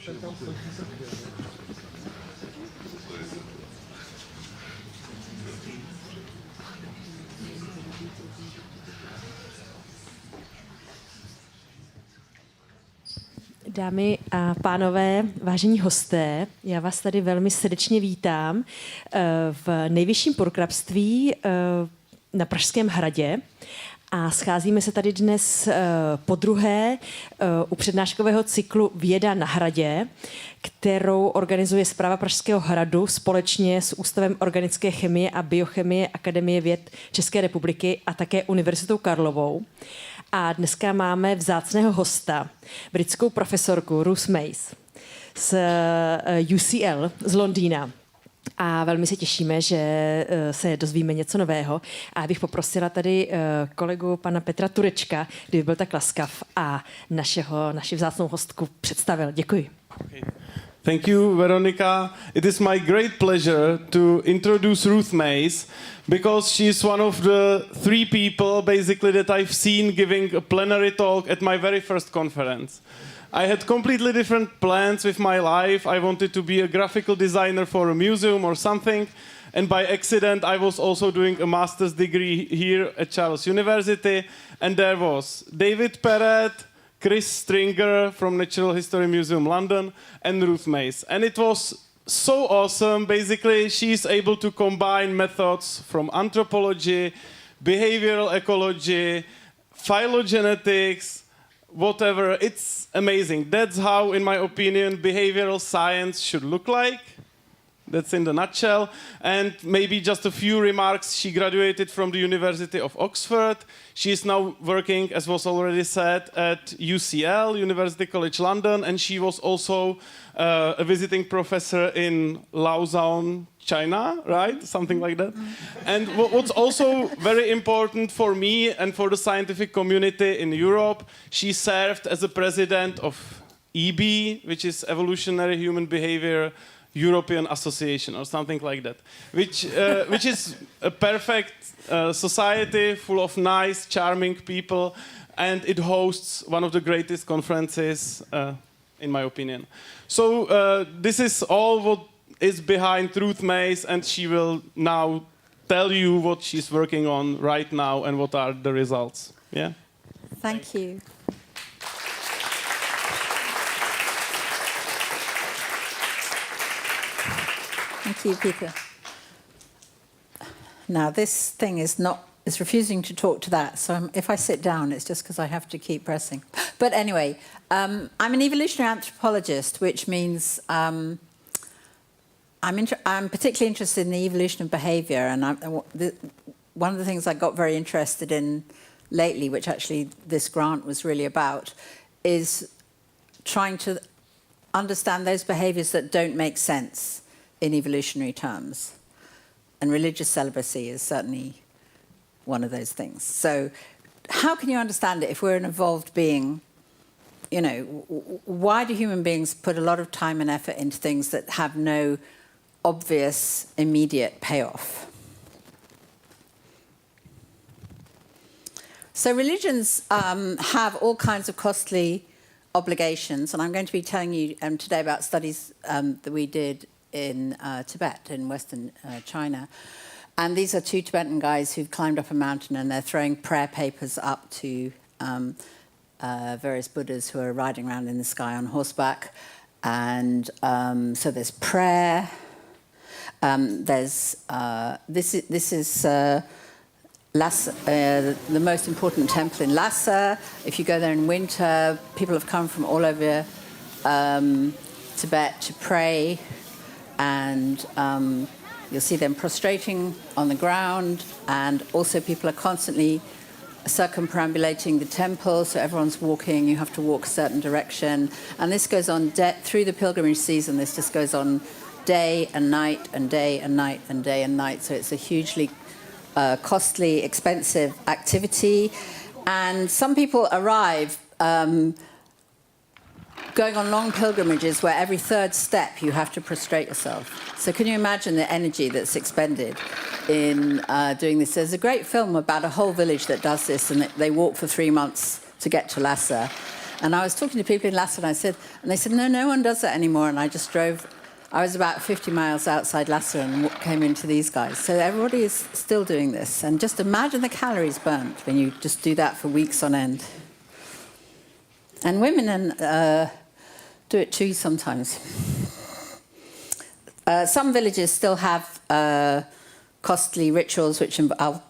Dámy a pánové, vážení hosté, já vás tady velmi srdečně vítám v nejvyšším purkrabství na Pražském Hradě. A scházíme se tady dnes podruhé u přednáškového cyklu Věda na Hradě, kterou organizuje Správa Pražského hradu společně s Ústavem organické chemie a biochemie Akademie věd České republiky a také Univerzitou Karlovou. A dneska máme vzácného hosta, britskou profesorku Ruth Mace z UCL z Londýna. A velmi se těšíme, že se dozvíme něco nového. A já bych poprosila tady kolegu pana Petra Turečka, kdyby byl tak laskav a naši vzácnou hostku představil. Děkuji. Okay. Thank you, Veronica. It is my great pleasure to introduce Ruth Mace because she is one of the 3 people basically that I've seen giving a plenary talk at my very first conference. I had completely different plans with my life. I wanted to be a graphical designer for a museum or something. And by accident, I was also doing a master's degree here at Charles University. And there was David Perret, Chris Stringer from Natural History Museum London, and Ruth Mace. And it was so awesome. Basically, she's able to combine methods from anthropology, behavioral ecology, phylogenetics, whatever. It's amazing. That's how, in my opinion, behavioral science should look like. That's in the nutshell. And maybe just a few remarks. She graduated from the University of Oxford. She is now working, as was already said, at UCL, University College London, and she was also a visiting professor in Lausanne, China, right? Something like that. And what's also very important for me and for the scientific community in Europe, she served as a president of EB, which is Evolutionary Human Behavior European Association or something like that, which is a perfect society full of nice, charming people, and it hosts one of the greatest conferences, in my opinion. So this is all what is behind Ruth Mace, and she will now tell you what she's working on right now and what are the results. Yeah. Thank you. Thank you, Peter. Now, this thing is refusing to talk to that, so if I sit down, it's just because I have to keep pressing. But anyway, I'm an evolutionary anthropologist, which means I'm particularly interested in the evolution of behavior, and one of the things I got very interested in lately, which actually this grant was really about, is trying to understand those behaviors that don't make sense in evolutionary terms. And religious celibacy is certainly one of those things. So how can you understand it if we're an evolved being? You know, why do human beings put a lot of time and effort into things that have no obvious, immediate payoff? So religions have all kinds of costly obligations, and I'm going to be telling you today about studies that we did in Tibet, in Western China. And these are 2 Tibetan guys who've climbed up a mountain, and they're throwing prayer papers up to various Buddhas who are riding around in the sky on horseback. And so there's prayer. This is Lhasa, the most important temple in Lhasa. If you go there in winter, people have come from all over Tibet to pray. And you'll see them prostrating on the ground, and also people are constantly circumambulating the temple, so everyone's walking, you have to walk a certain direction. And this goes on through the pilgrimage season. This just goes on day and night and day and night and day and night. So it's a hugely costly, expensive activity. And some people arrive going on long pilgrimages where every 3rd step you have to prostrate yourself. So can you imagine the energy that's expended in doing this? There's a great film about a whole village that does this, and they walk for 3 months to get to Lhasa. And I was talking to people in Lassen, and they said, no one does that anymore. And I just drove. I was about 50 miles outside Lassen and came into these guys. So everybody is still doing this. And just imagine the calories burnt when you just do that for weeks on end. And women do it too sometimes. Some villages still have costly rituals, which I'll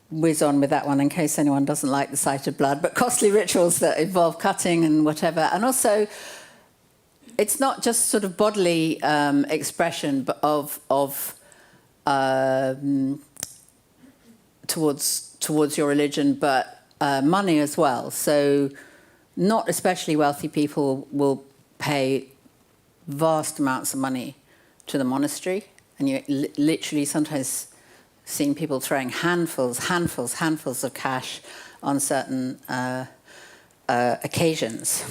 whiz on with that one in case anyone doesn't like the sight of blood, but costly rituals that involve cutting and whatever. And also, it's not just sort of bodily expression but towards your religion, but money as well. So not especially wealthy people will pay vast amounts of money to the monastery, and you literally sometimes seen people throwing handfuls of cash on certain occasions.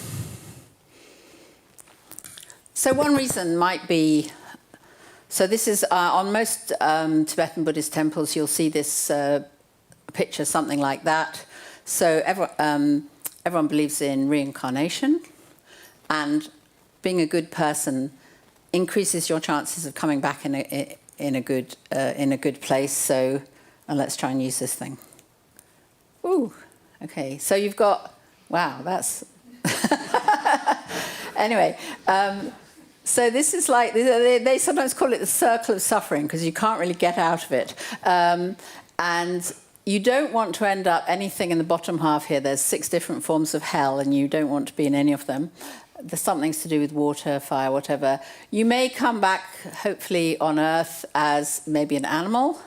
So one reason might be, so this is on most Tibetan Buddhist temples, you'll see this picture, something like that. So everyone believes in reincarnation, and being a good person increases your chances of coming back in a good place. So let's try and use this thing. Ooh, okay. So you've got, wow, that's anyway. So this is like, they sometimes call it the circle of suffering because you can't really get out of it. And you don't want to end up anything in the bottom half here. There's 6 different forms of hell, and you don't want to be in any of them. There's something to do with water, fire, whatever. You may come back, hopefully, on Earth as maybe an animal,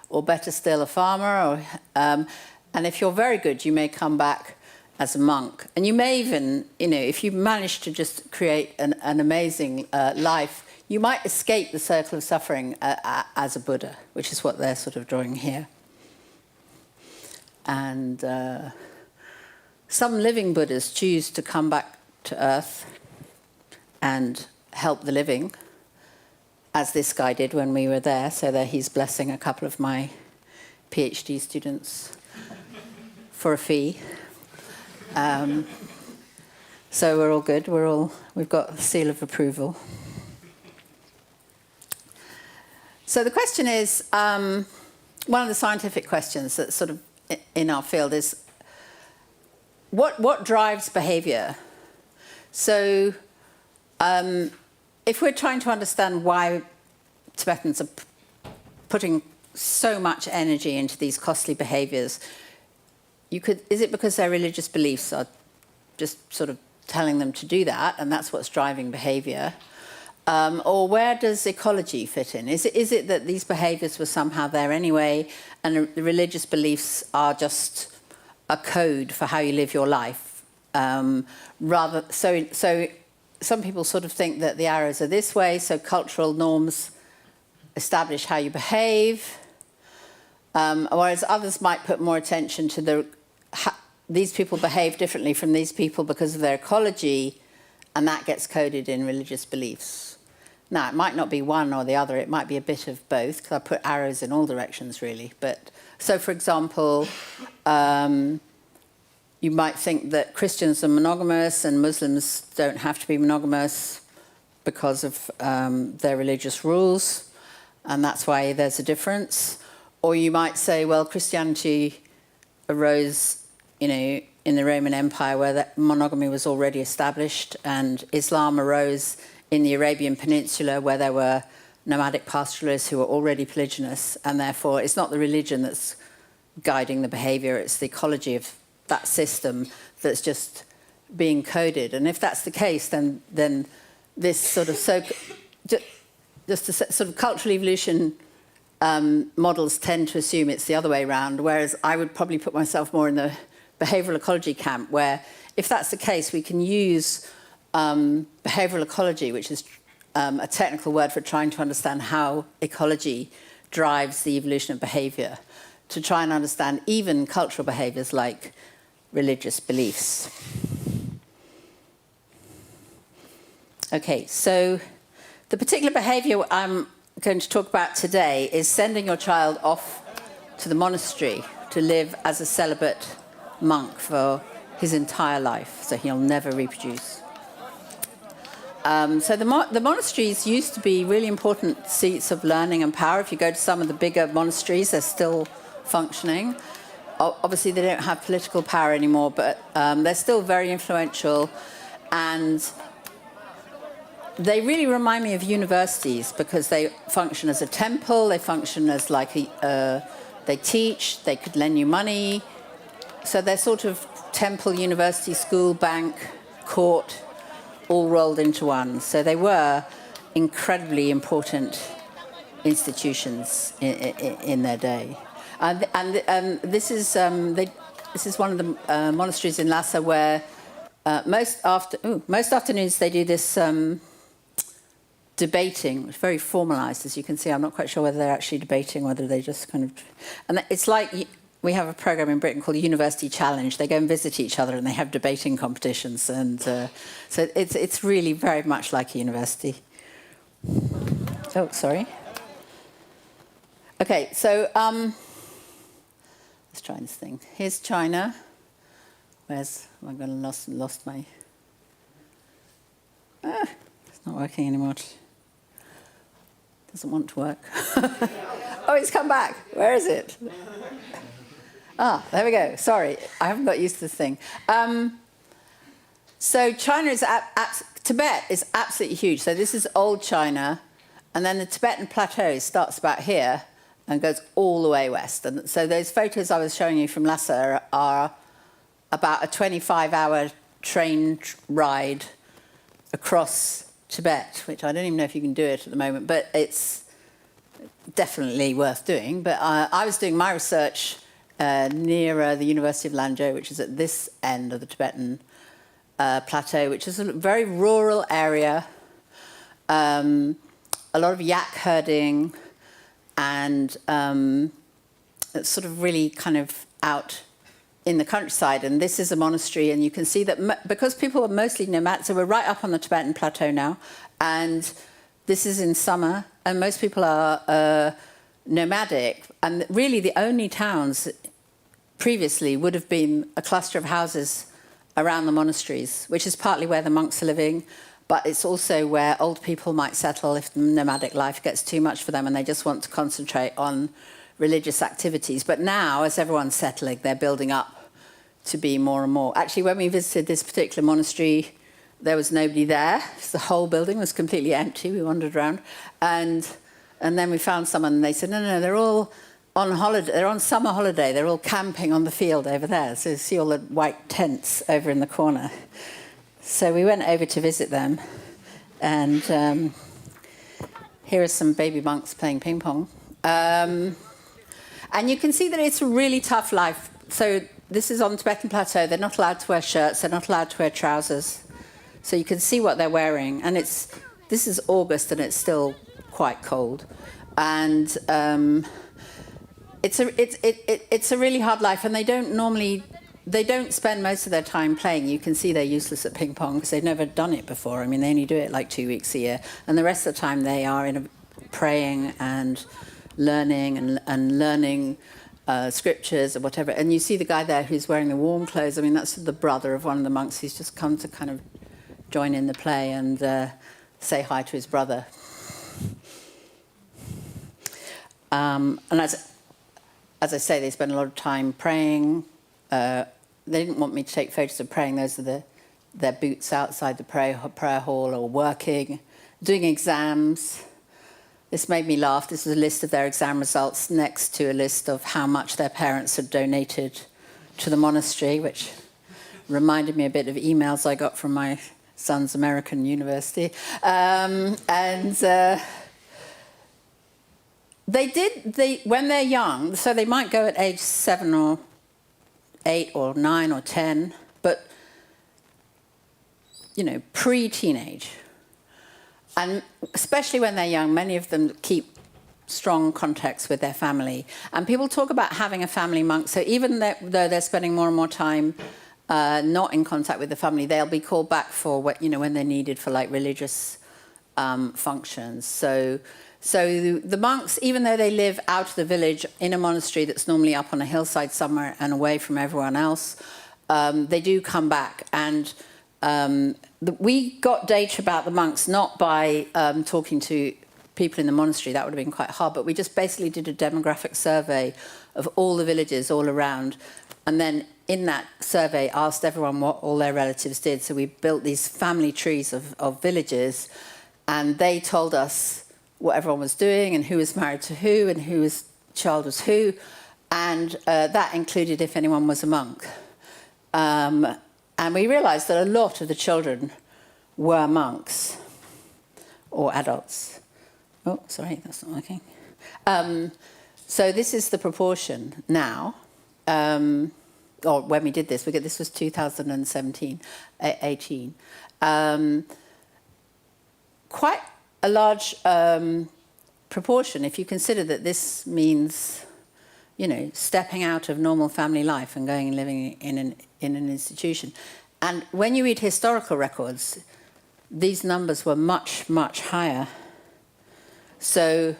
or better still, a farmer. And if you're very good, you may come back as a monk. And you may even, if you manage to just create an amazing life, you might escape the circle of suffering as a Buddha, which is what they're sort of drawing here. And some living Buddhas choose to come back to Earth and help the living, as this guy did when we were there. So there he's blessing a couple of my PhD students for a fee. So we're all good. We've got a seal of approval. So the question is, one of the scientific questions that's sort of in our field is, what drives behavior? So if we're trying to understand why Tibetans are putting so much energy into these costly behaviors, is it because their religious beliefs are just sort of telling them to do that, and that's what's driving behavior? Or where does ecology fit in? Is it that these behaviors were somehow there anyway, and the religious beliefs are just a code for how you live your life? So some people sort of think that the arrows are this way, so cultural norms establish how you behave, whereas others might put more attention to these people behave differently from these people because of their ecology, and that gets coded in religious beliefs. Now, it might not be one or the other, it might be a bit of both, because I put arrows in all directions, really. But so, for example, you might think that Christians are monogamous and Muslims don't have to be monogamous because of their religious rules, and that's why there's a difference. Or you might say, well, Christianity arose, in the Roman Empire where that monogamy was already established, and Islam arose in the Arabian Peninsula where there were nomadic pastoralists who were already polygynous, and therefore it's not the religion that's guiding the behavior, it's the ecology of that system that's just being coded. And if that's the case, then this sort of just a sort of cultural evolution models tend to assume it's the other way around, whereas I would probably put myself more in the behavioral ecology camp, where if that's the case, we can use behavioral ecology, which is a technical word for trying to understand how ecology drives the evolution of behavior, to try and understand even cultural behaviors like religious beliefs. Okay, so the particular behavior I'm going to talk about today is sending your child off to the monastery to live as a celibate monk for his entire life, so he'll never reproduce. So the monasteries used to be really important seats of learning and power. If you go to some of the bigger monasteries, they're still functioning. Obviously, they don't have political power anymore, but they're still very influential, and they really remind me of universities because they function as a temple, they function as like they teach, they could lend you money. So they're sort of temple, university, school, bank, court, all rolled into one. So they were incredibly important institutions in their day. And this is one of the monasteries in Lhasa where most afternoons they do this debating. It's very formalized, as you can see. I'm not quite sure whether they're actually debating, whether they just kind of... And it's like we have a program in Britain called University Challenge. They go and visit each other and they have debating competitions. And so it's really very much like a university. Oh, sorry. Okay, so let's try this thing. Here's China. Where's... I'm going to lost my... It's not working anymore. Doesn't want to work. Oh, it's come back. Where is it? There we go. Sorry, I haven't got used to this thing. So China is... Tibet is absolutely huge. So this is old China, and then the Tibetan plateau starts about here and goes all the way west. And so those photos I was showing you from Lhasa are about a 25-hour train ride across Tibet, which I don't even know if you can do it at the moment, but it's definitely worth doing. But I was doing my research near the University of Lanzhou, which is at this end of the Tibetan plateau, which is a very rural area, a lot of yak herding, and it's sort of really kind of out in the countryside. And this is a monastery, and you can see that because people are mostly nomad, so we're right up on the Tibetan plateau now, and this is in summer, and most people are nomadic, and really the only towns previously would have been a cluster of houses around the monasteries, which is partly where the monks are living, but it's also where old people might settle if nomadic life gets too much for them and they just want to concentrate on religious activities. But now, as everyone's settling, they're building up to be more and more. Actually, when we visited this particular monastery, there was nobody there. The whole building was completely empty. We wandered around. And then we found someone, and they said, no, they're all on holiday. They're on summer holiday. They're all camping on the field over there. So you see all the white tents over in the corner. So we went over to visit them. And here are some baby monks playing ping pong. And you can see that it's a really tough life. So this is on the Tibetan plateau. They're not allowed to wear shirts. They're not allowed to wear trousers. So you can see what they're wearing. And this is August, and it's still quite cold. And it's a really hard life. And they don't spend most of their time playing. You can see they're useless at ping pong because they've never done it before. I mean, they only do it like 2 weeks a year. And the rest of the time they are praying and learning and learning scriptures or whatever. And you see the guy there who's wearing the warm clothes. I mean, that's the brother of one of the monks. He's just come to kind of join in the play and say hi to his brother. And as I say, they spend a lot of time praying. They didn't want me to take photos of praying. Those are their boots outside the prayer hall, or working, doing exams. This made me laugh. This was a list of their exam results next to a list of how much their parents had donated to the monastery, which reminded me a bit of emails I got from my son's American university. When they're young, so they might go at age 7 or 8 or 9 or 10, but, pre-teenage. And especially when they're young, many of them keep strong contacts with their family. And people talk about having a family monk. So even though they're spending more and more time not in contact with the family, they'll be called back for when they're needed for like religious functions. So the monks, even though they live out of the village in a monastery that's normally up on a hillside somewhere and away from everyone else, they do come back. And we got data about the monks not by talking to people in the monastery, that would have been quite hard, but we just basically did a demographic survey of all the villages all around, and then in that survey asked everyone what all their relatives did. So we built these family trees of villages, and they told us what everyone was doing and who was married to who and whose child was who, and that included if anyone was a monk. And we realized that a lot of the children were monks or adults. Oh, sorry, that's not working. So this is the proportion now, or when we did this. This was 2017, 18. Quite a large proportion, if you consider that this means, you know, stepping out of normal family life and going and living in an institution. And when you read historical records, these numbers were much, much higher. So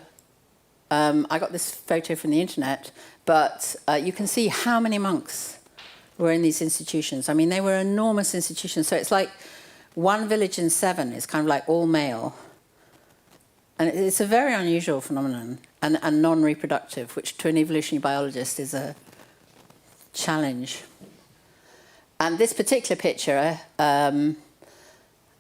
I got this photo from the internet, but you can see how many monks were in these institutions. I mean, they were enormous institutions. So it's like one village in 7 is kind of like all male. And it's a very unusual phenomenon and non-reproductive, which to an evolutionary biologist is a challenge. And this particular picture, I think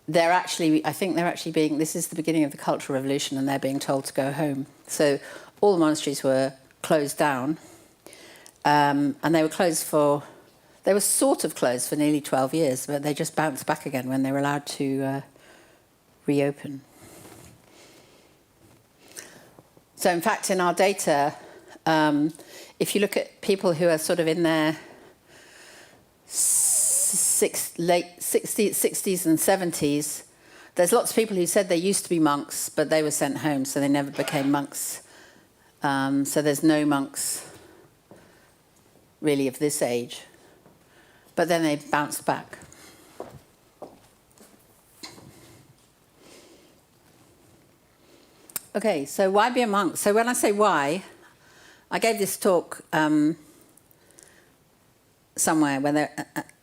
they're actually being, this is the beginning of the Cultural Revolution, and they're being told to go home. So all the monasteries were closed down, and they were sort of closed for nearly 12 years, but they just bounced back again when they were allowed to reopen. So in fact, in our data, if you look at people who are sort of in their late 60s and 70s, there's lots of people who said they used to be monks, but they were sent home, so they never became monks. So there's no monks really of this age. But then they bounced back. Okay, so why be a monk? So when I say why, I gave this talk somewhere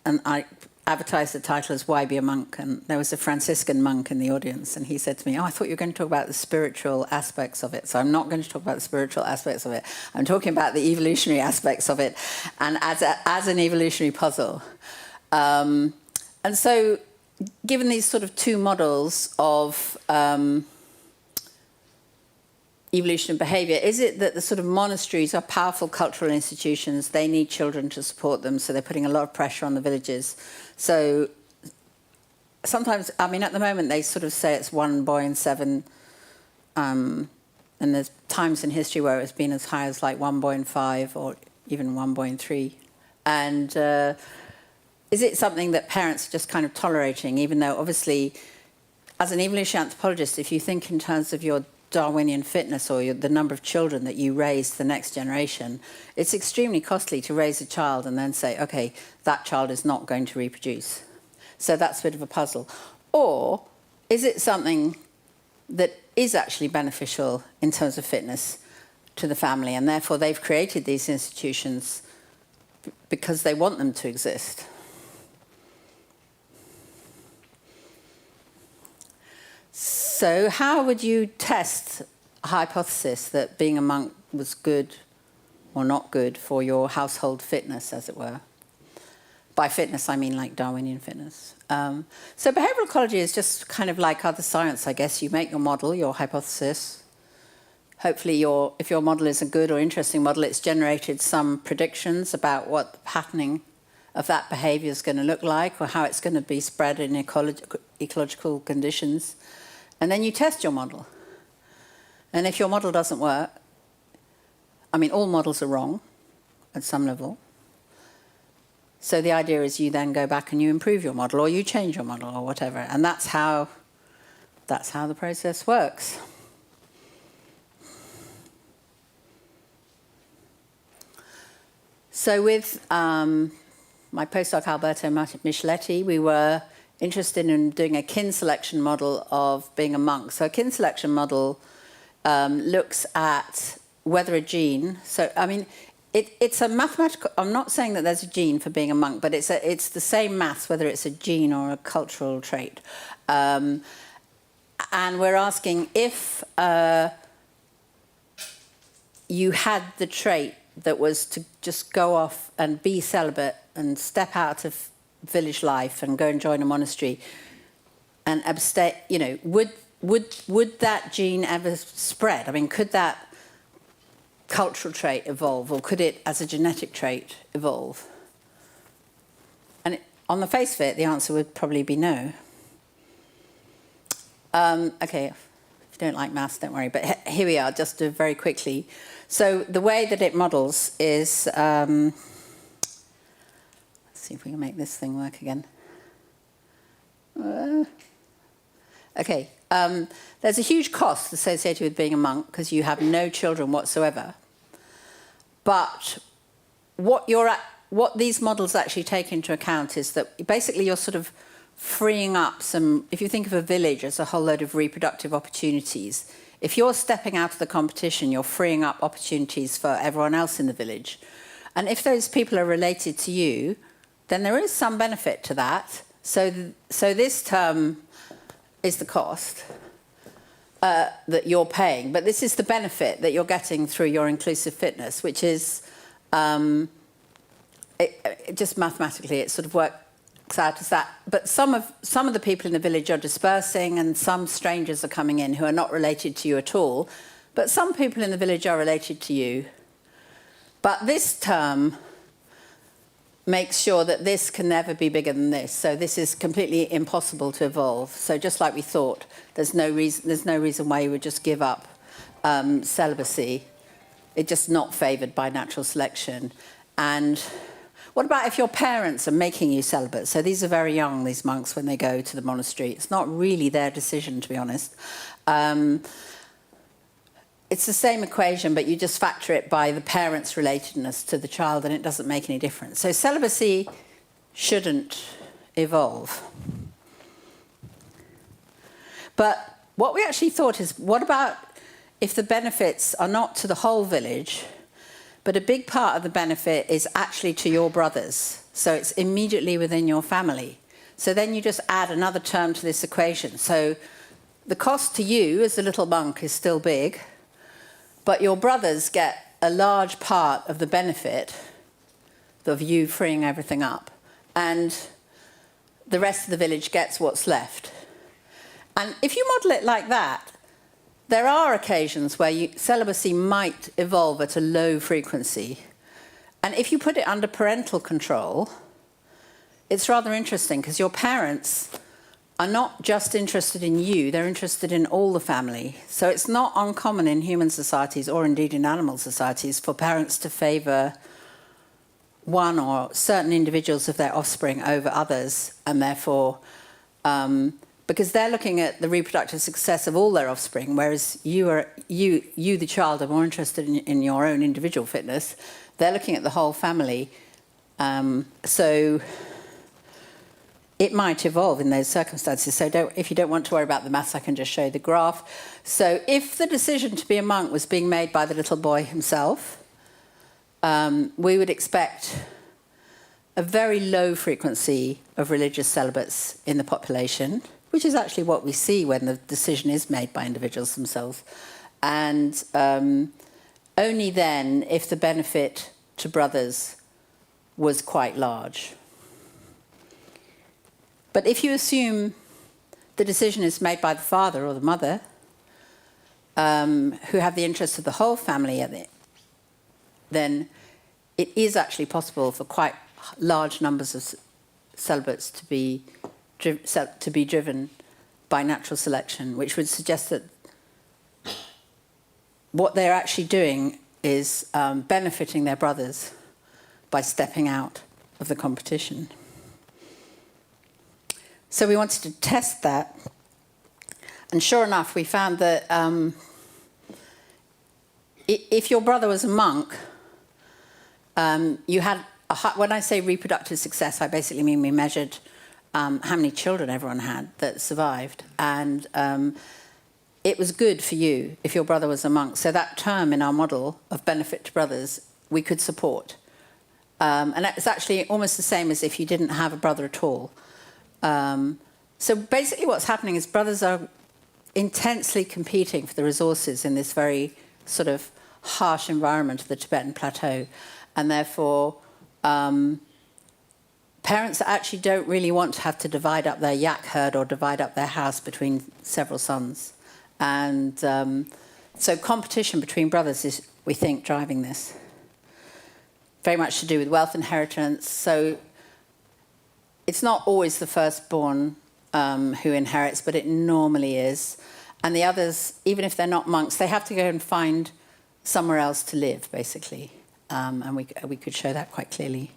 and I advertised the title as Why Be a Monk? And there was a Franciscan monk in the audience, and he said to me, oh, I thought you were going to talk about the spiritual aspects of it. So I'm not going to talk about the spiritual aspects of it. I'm talking about the evolutionary aspects of it, and as an evolutionary puzzle. And so given these sort of two models of evolution and behaviour, is it that the sort of monasteries are powerful cultural institutions, they need children to support them, so they're putting a lot of pressure on the villages? So sometimes, I mean, at the moment they sort of say it's 1 boy in 7, and there's times in history where it's been as high as like 1 boy in 5 or even 1 boy in 3. And is it something that parents are just kind of tolerating, even though obviously as an evolutionary anthropologist, if you think in terms of your Darwinian fitness or the number of children that you raise to the next generation, it's extremely costly to raise a child and then say, okay, that child is not going to reproduce. So that's a bit of a puzzle. Or is it something that is actually beneficial in terms of fitness to the family, and therefore they've created these institutions because they want them to exist? So how would you test a hypothesis that being a monk was good or not good for your household fitness, as it were? By fitness, I mean like Darwinian fitness. So behavioral ecology is just kind of like other science, I guess. You make your model, your hypothesis. Hopefully, if your model is a good or interesting model, it's generated some predictions about what the patterning of that behavior is going to look like, or how it's going to be spread in ecological conditions. And then you test your model. And if your model doesn't work, I mean, all models are wrong at some level. So the idea is you then go back and you improve your model, or you change your model, or whatever. And that's how the process works. So with my postdoc Alberto Micheletti, we were interested in doing a kin selection model of being a monk. So a kin selection model looks at whether a gene, so I mean, it's a mathematical. I'm not saying that there's a gene for being a monk, but it's the same maths, whether it's a gene or a cultural trait. And we're asking if you had the trait that was to just go off and be celibate and step out of village life and go and join a monastery and abstain, you know, would that gene ever spread? I mean, could that cultural trait evolve, or could it, as a genetic trait, evolve? And on the face of it, the answer would probably be no. Okay, if you don't like maths, don't worry, but here we are, just to very quickly. So the way that it models is, let's see if we can make this thing work again. Okay, there's a huge cost associated with being a monk because you have no children whatsoever. But what these models actually take into account is that basically you're sort of freeing up some, if you think of a village as a whole load of reproductive opportunities, if you're stepping out of the competition, you're freeing up opportunities for everyone else in the village. And if those people are related to you, then there is some benefit to that. So this term is the cost that you're paying, but this is the benefit that you're getting through your inclusive fitness, which is just mathematically, it sort of works out as that. But some of the people in the village are dispersing, and some strangers are coming in who are not related to you at all. But some people in the village are related to you. But this term makes sure that this can never be bigger than this. So this is completely impossible to evolve. So just like we thought, there's no reason why you would just give up celibacy. It's just not favoured by natural selection. And what about if your parents are making you celibate? So these are very young, these monks, when they go to the monastery. It's not really their decision, to be honest. It's the same equation, but you just factor it by the parents' relatedness to the child, and it doesn't make any difference. So celibacy shouldn't evolve. But what we actually thought is, what about if the benefits are not to the whole village, but a big part of the benefit is actually to your brothers? So it's immediately within your family. So then you just add another term to this equation. So the cost to you as a little monk is still big, but your brothers get a large part of the benefit of you freeing everything up, and the rest of the village gets what's left. And if you model it like that, there are occasions where celibacy might evolve at a low frequency. And if you put it under parental control, it's rather interesting, because your parents are not just interested in you, they're interested in all the family. So it's not uncommon in human societies, or indeed in animal societies, for parents to favour one or certain individuals of their offspring over others, and therefore, because they're looking at the reproductive success of all their offspring, whereas you the child, are more interested in your own individual fitness. They're looking at the whole family. So it might evolve in those circumstances. So if you don't want to worry about the maths, I can just show you the graph. So if the decision to be a monk was being made by the little boy himself, we would expect a very low frequency of religious celibates in the population, which is actually what we see when the decision is made by individuals themselves. And only then if the benefit to brothers was quite large. But if you assume the decision is made by the father or the mother, who have the interests of the whole family, then it is actually possible for quite large numbers of celibates to be driven by natural selection, which would suggest that what they're actually doing is benefiting their brothers by stepping out of the competition. So we wanted to test that, and sure enough, we found that if your brother was a monk, you had when I say reproductive success, I basically mean we measured how many children everyone had that survived, and it was good for you if your brother was a monk. So that term in our model of benefit to brothers we could support. And it's actually almost the same as if you didn't have a brother at all. So basically what's happening is brothers are intensely competing for the resources in this very sort of harsh environment of the Tibetan plateau. And therefore, parents actually don't really want to have to divide up their yak herd or divide up their house between several sons. And so competition between brothers is, we think, driving this. Very much to do with wealth inheritance. So it's not always the firstborn who inherits, but it normally is. And the others, even if they're not monks, they have to go and find somewhere else to live, basically. And we could show that quite clearly.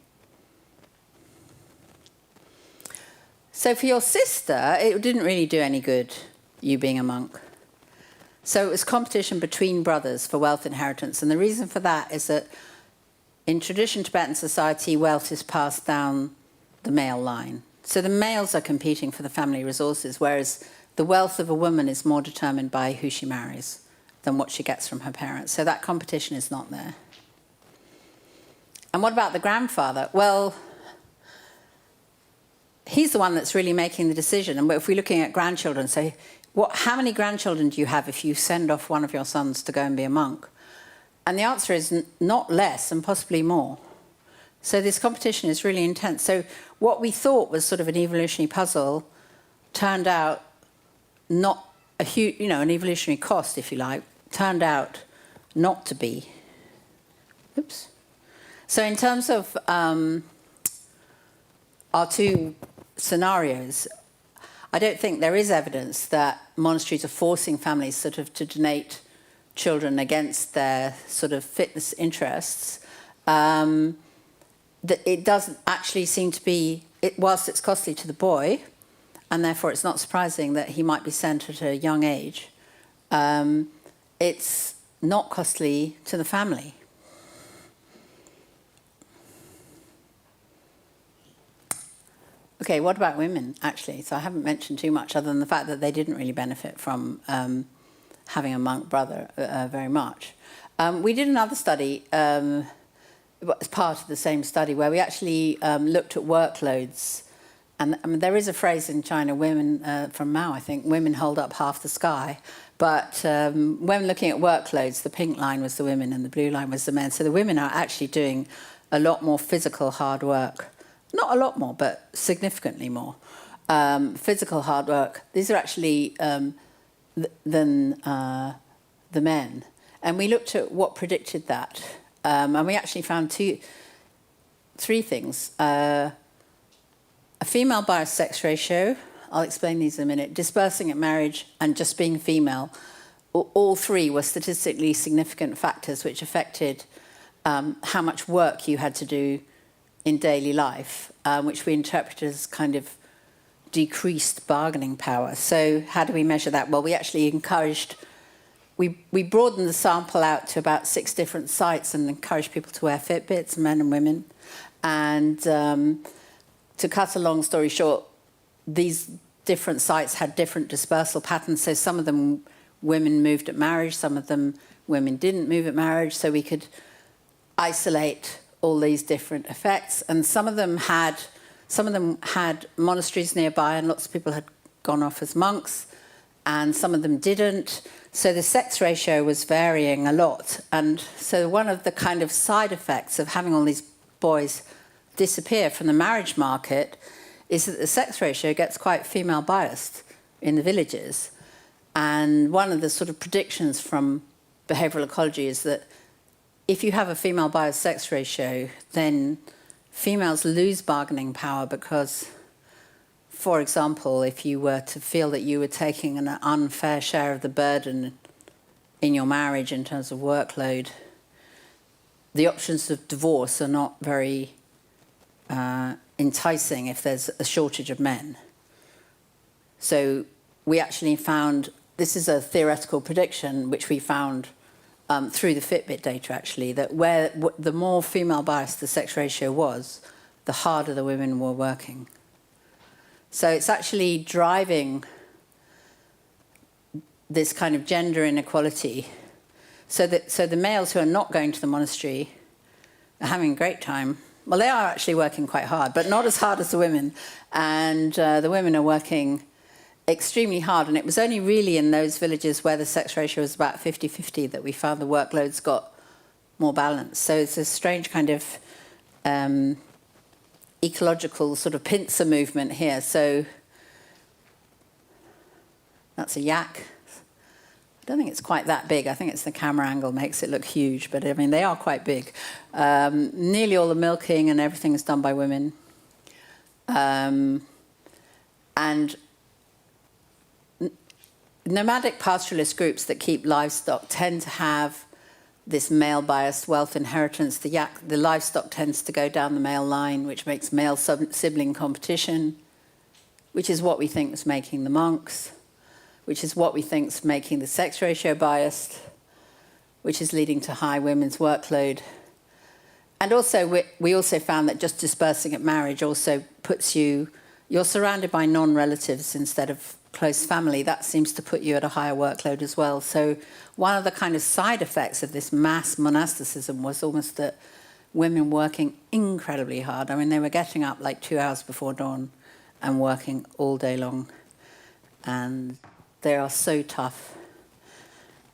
So for your sister, it didn't really do any good, you being a monk. So it was competition between brothers for wealth inheritance. And the reason for that is that in traditional Tibetan society, wealth is passed down the male line. So the males are competing for the family resources, whereas the wealth of a woman is more determined by who she marries than what she gets from her parents. So that competition is not there. And what about the grandfather? Well, he's the one that's really making the decision. And if we're looking at grandchildren, say, how many grandchildren do you have if you send off one of your sons to go and be a monk? And the answer is not less and possibly more. So this competition is really intense. So what we thought was sort of an evolutionary puzzle turned out not a huge, an evolutionary cost, if you like, turned out not to be. Oops. So in terms of our two scenarios, I don't think there is evidence that monasteries are forcing families sort of to donate children against their sort of fitness interests. That it doesn't actually seem to be, whilst it's costly to the boy, and therefore it's not surprising that he might be sent at a young age, it's not costly to the family. Okay, what about women, actually? So I haven't mentioned too much other than the fact that they didn't really benefit from having a monk brother very much. We did another study, as part of the same study, where we actually looked at workloads. And I mean, there is a phrase in China, women, from Mao, I think, women hold up half the sky. But when looking at workloads, the pink line was the women and the blue line was the men. So the women are actually doing a lot more physical hard work. Not a lot more, but significantly more. Physical hard work. These are actually than the men. And we looked at what predicted that. And we actually found three things. A female biased sex ratio, I'll explain these in a minute, dispersing at marriage and just being female. All three were statistically significant factors which affected how much work you had to do in daily life, which we interpreted as kind of decreased bargaining power. So how do we measure that? Well, we actually encouraged, we broadened the sample out to about 6 different sites and encouraged people to wear Fitbits, men and women. And to cut a long story short, these different sites had different dispersal patterns. So some of them women moved at marriage, some of them women didn't move at marriage, so we could isolate all these different effects. And some of them had monasteries nearby, and lots of people had gone off as monks, and some of them didn't. So the sex ratio was varying a lot. And so one of the kind of side effects of having all these boys disappear from the marriage market is that the sex ratio gets quite female biased in the villages. And one of the sort of predictions from behavioral ecology is that if you have a female biased sex ratio, then females lose bargaining power because, for example, if you were to feel that you were taking an unfair share of the burden in your marriage in terms of workload, the options of divorce are not very enticing if there's a shortage of men. So we actually found, this is a theoretical prediction which we found through the Fitbit data actually, that the more female biased the sex ratio was, the harder the women were working. So it's actually driving this kind of gender inequality. So the males who are not going to the monastery are having a great time. Well, they are actually working quite hard, but not as hard as the women. And the women are working extremely hard. And it was only really in those villages where the sex ratio was about 50-50 that we found the workloads got more balanced. So it's a strange kind of ecological sort of pincer movement here. So that's a yak. I don't think it's quite that big. I think it's the camera angle makes it look huge, but I mean, they are quite big. Nearly all the milking and everything is done by women. And nomadic pastoralist groups that keep livestock tend to have this male-biased wealth inheritance. The livestock tends to go down the male line, which makes male sibling competition, which is what we think is making the monks, which is what we think is making the sex ratio biased, which is leading to high women's workload. And also, we also found that just dispersing at marriage also puts you're surrounded by non-relatives instead of close family. That seems to put you at a higher workload as well. So one of the kind of side effects of this mass monasticism was almost that women working incredibly hard. I mean, they were getting up like 2 hours before dawn and working all day long. And they are so tough.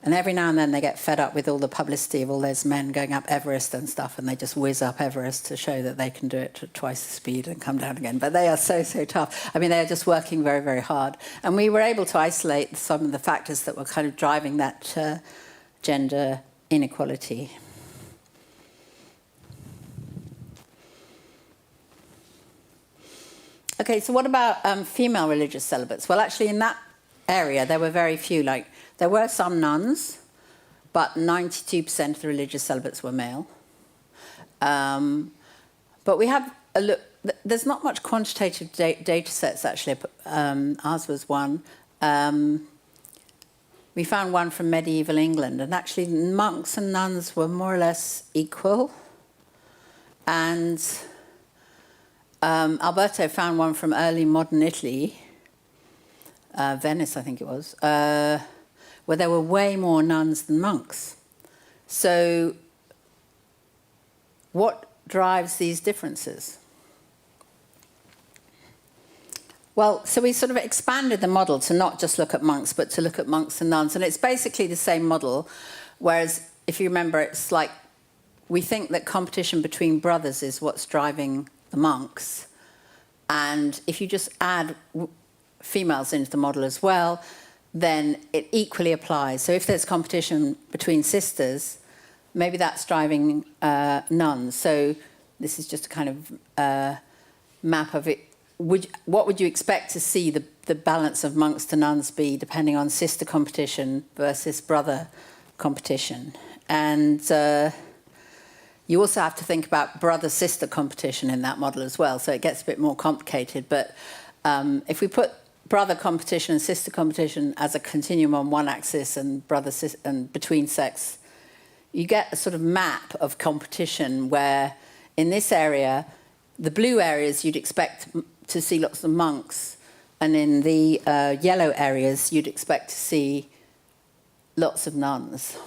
And every now and then they get fed up with all the publicity of all those men going up Everest and stuff, and they just whiz up Everest to show that they can do it at twice the speed and come down again. But they are so, so tough. I mean, they are just working very, very hard. And we were able to isolate some of the factors that were kind of driving that gender inequality. Okay, so what about female religious celibates? Well, actually, in that area, there were very few. Like, there were some nuns, but 92% of the religious celibates were male. But we have a look. There's not much quantitative data sets, actually. Ours was one. We found one from medieval England, and actually monks and nuns were more or less equal. And Alberto found one from early modern Italy, Venice, I think it was, where there were way more nuns than monks. So what drives these differences? Well, so we sort of expanded the model to not just look at monks, but to look at monks and nuns. And it's basically the same model, whereas if you remember, it's like we think that competition between brothers is what's driving the monks. And if you just add females into the model as well, then it equally applies. So if there's competition between sisters, maybe that's driving nuns. So this is just a kind of map of it. What would you expect to see the balance of monks to nuns be depending on sister competition versus brother competition? And you also have to think about brother-sister competition in that model as well. So it gets a bit more complicated. But if we put brother competition and sister competition as a continuum on one axis and and between sex, you get a sort of map of competition where in this area, the blue areas you'd expect to see lots of monks, and in the yellow areas you'd expect to see lots of nuns.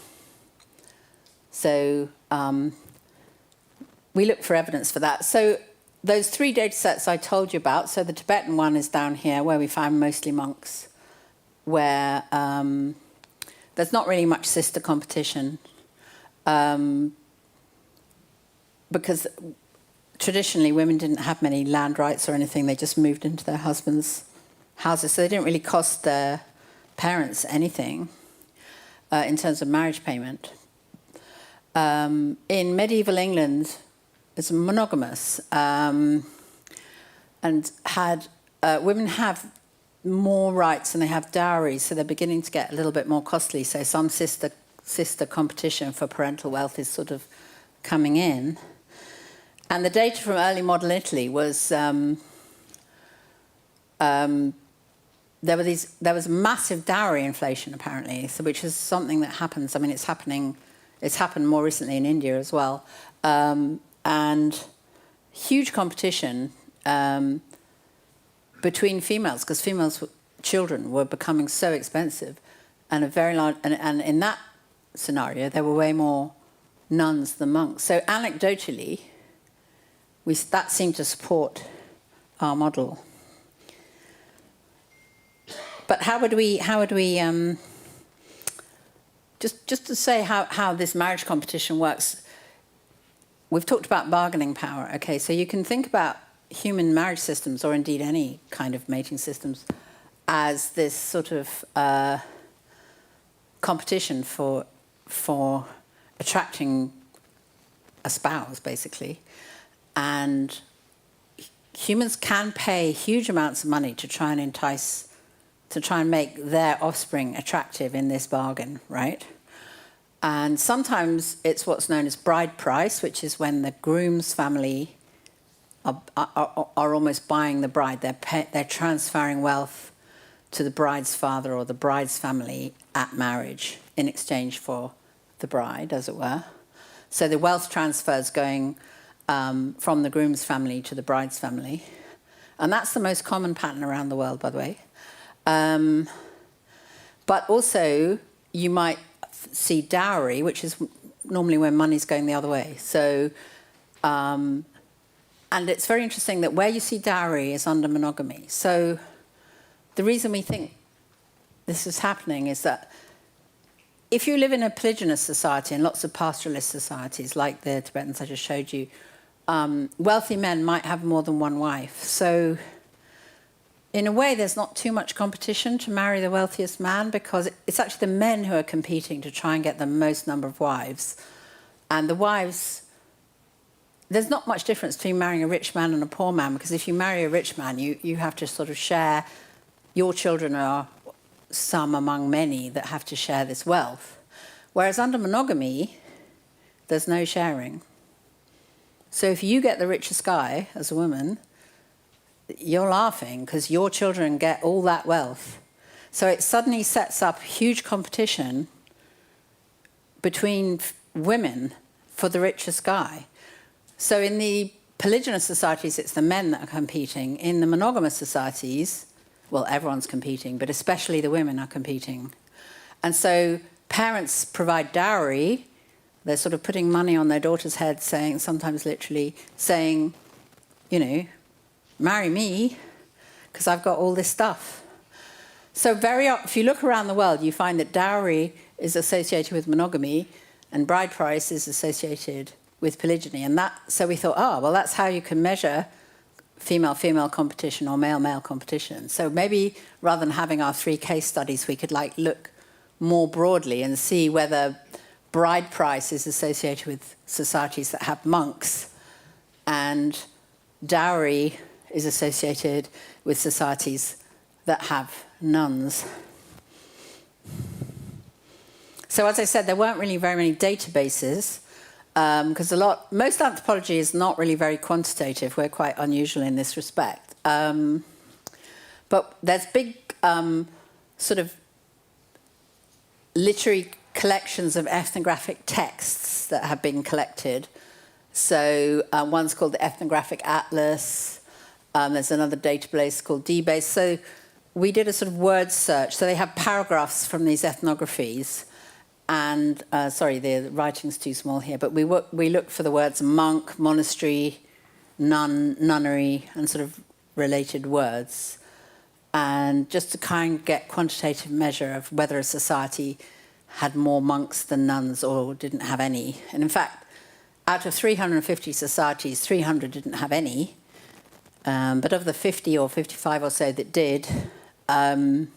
So we look for evidence for that. So those three data sets I told you about, so the Tibetan one is down here where we found mostly monks, where there's not really much sister competition because traditionally women didn't have many land rights or anything. They just moved into their husbands' houses, so they didn't really cost their parents anything in terms of marriage payment. In medieval England, it's monogamous, and had women have more rights and they have dowries, so they're beginning to get a little bit more costly. So some sister competition for parental wealth is sort of coming in. And the data from early modern Italy was there was massive dowry inflation apparently, so which is something that happens. I mean, it's happened more recently in India as well. And huge competition between females, because children were becoming so expensive, and a very large, and in that scenario there were way more nuns than monks. So anecdotally, that seemed to support our model. But how would we just to say how this marriage competition works, we've talked about bargaining power. Okay, so you can think about human marriage systems, or indeed any kind of mating systems, as this sort of competition for attracting a spouse, basically. And humans can pay huge amounts of money to try and make their offspring attractive in this bargain, right? And sometimes it's what's known as bride price, which is when the groom's family are almost buying the bride. They're transferring wealth to the bride's father or the bride's family at marriage in exchange for the bride, as it were. So the wealth transfer is going from the groom's family to the bride's family. And that's the most common pattern around the world, by the way. But also, you might see dowry, which is normally when money's going the other way. So, and it's very interesting that where you see dowry is under monogamy. So the reason we think this is happening is that if you live in a polygynous society, and lots of pastoralist societies, like the Tibetans I just showed you, wealthy men might have more than one wife. So in a way, there's not too much competition to marry the wealthiest man, because it's actually the men who are competing to try and get the most number of wives. And the wives, there's not much difference between marrying a rich man and a poor man, because if you marry a rich man, you have to sort of share, your children are some among many that have to share this wealth. Whereas under monogamy, there's no sharing. So if you get the richest guy as a woman, you're laughing because your children get all that wealth. So it suddenly sets up huge competition between women for the richest guy. So in the polygynous societies, it's the men that are competing. In the monogamous societies, well, everyone's competing, but especially the women are competing. And so parents provide dowry. They're sort of putting money on their daughter's head, saying, sometimes literally saying, you know, marry me, because I've got all this stuff. So if you look around the world, you find that dowry is associated with monogamy and bride price is associated with polygyny. And so we thought, well, that's how you can measure female-female competition or male-male competition. So maybe rather than having our 3 case studies, we could look more broadly and see whether bride price is associated with societies that have monks and dowry is associated with societies that have nuns. So as I said, there weren't really very many databases, because most anthropology is not really very quantitative. We're quite unusual in this respect. But there's big sort of literary collections of ethnographic texts that have been collected. So one's called the Ethnographic Atlas. There's another database called DBase. So we did a sort of word search. So they have paragraphs from these ethnographies. And, sorry, the writing's too small here, but we looked for the words monk, monastery, nun, nunnery, and sort of related words. And just to kind of get quantitative measure of whether a society had more monks than nuns or didn't have any. And in fact, out of 350 societies, 300 didn't have any. But of the 50 or 55 or so that did, the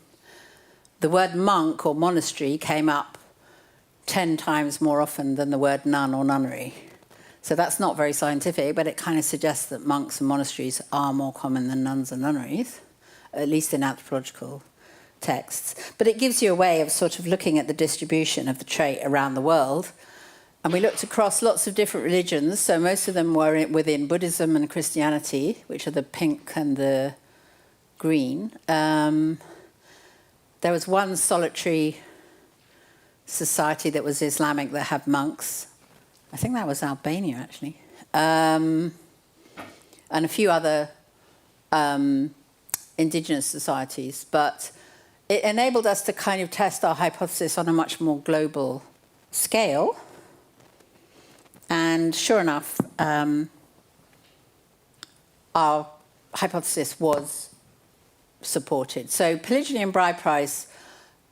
word monk or monastery came up 10 times more often than the word nun or nunnery. So that's not very scientific, but it kind of suggests that monks and monasteries are more common than nuns and nunneries, at least in anthropological texts. But it gives you a way of sort of looking at the distribution of the trait around the world. And we looked across lots of different religions, so most of them were within Buddhism and Christianity, which are the pink and the green. There was one solitary society that was Islamic that had monks. I think that was Albania, actually. And a few other indigenous societies. But it enabled us to kind of test our hypothesis on a much more global scale. And sure enough, our hypothesis was supported. So polygyny and bride price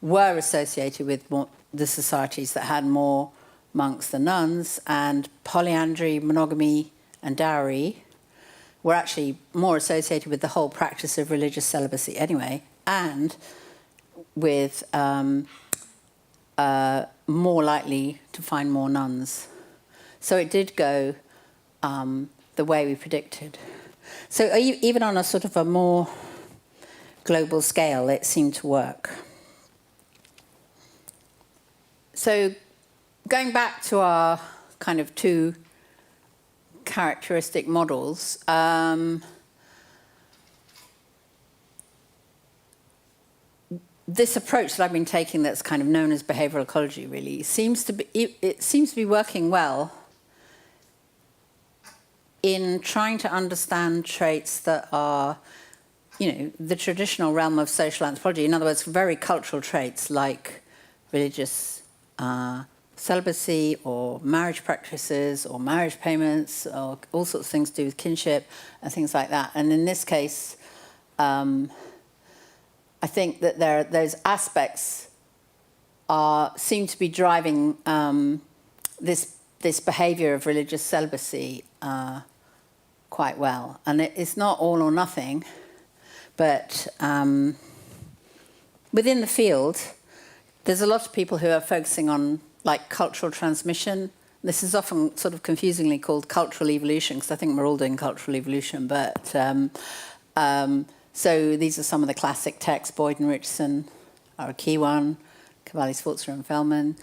were associated with the societies that had more monks than nuns, and polyandry, monogamy, and dowry were actually more associated with the whole practice of religious celibacy anyway, and with more likely to find more nuns. So it did go the way we predicted. So even on a sort of a more global scale, it seemed to work. So going back to our kind of two characteristic models, this approach that I've been taking, that's kind of known as behavioral ecology, really seems to be working well in trying to understand traits that are, you know, the traditional realm of social anthropology. In other words, very cultural traits like religious celibacy or marriage practices or marriage payments or all sorts of things to do with kinship and things like that. And in this case, I think that those aspects seem to be driving this behaviour of religious celibacy quite well. And it's not all or nothing, but within the field, there's a lot of people who are focusing on like cultural transmission. This is often sort of confusingly called cultural evolution, because I think we're all doing cultural evolution. But so these are some of the classic texts. Boyd and Richardson are a key one, Cavalli, Sforza and Fellman,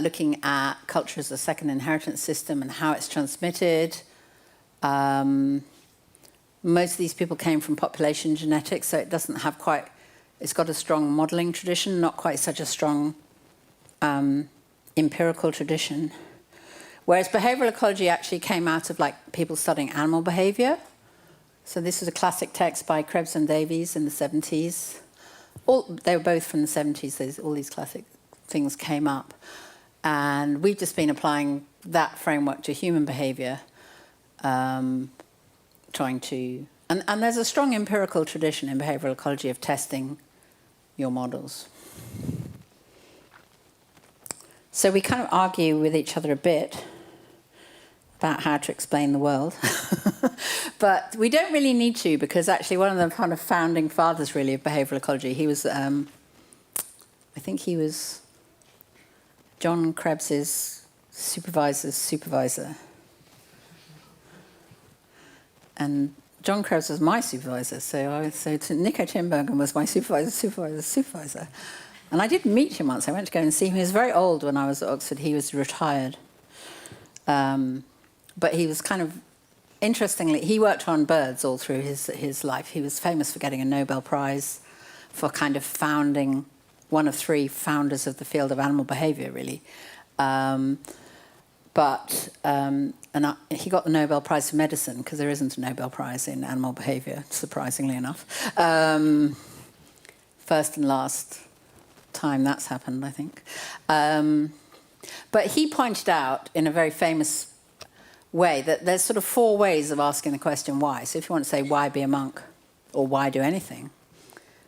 looking at culture as a second inheritance system and how it's transmitted. Most of these people came from population genetics, so it doesn't have quite, it's got a strong modelling tradition, not quite such a strong empirical tradition. Whereas behavioural ecology actually came out of like people studying animal behaviour. So this is a classic text by Krebs and Davies in the 70s. They were both from the 70s, all these classic things came up. And we've just been applying that framework to human behaviour, trying to... And there's a strong empirical tradition in behavioural ecology of testing your models. So we kind of argue with each other a bit about how to explain the world. But we don't really need to, because actually one of the kind of founding fathers, really, of behavioural ecology, he was, I think he was John Krebs's supervisor's supervisor. And John Krebs was my supervisor, so Nico Tinbergen was my supervisor. And I did meet him once. I went to go and see him. He was very old when I was at Oxford. He was retired. But he was kind of, interestingly, he worked on birds all through his life. He was famous for getting a Nobel Prize for kind of founding, one of three founders of the field of animal behaviour, really. He got the Nobel Prize for medicine, because there isn't a Nobel Prize in animal behaviour, surprisingly enough. First and last time that's happened, I think. But he pointed out in a very famous way that there's sort of four ways of asking the question why. So if you want to say why be a monk, or why do anything,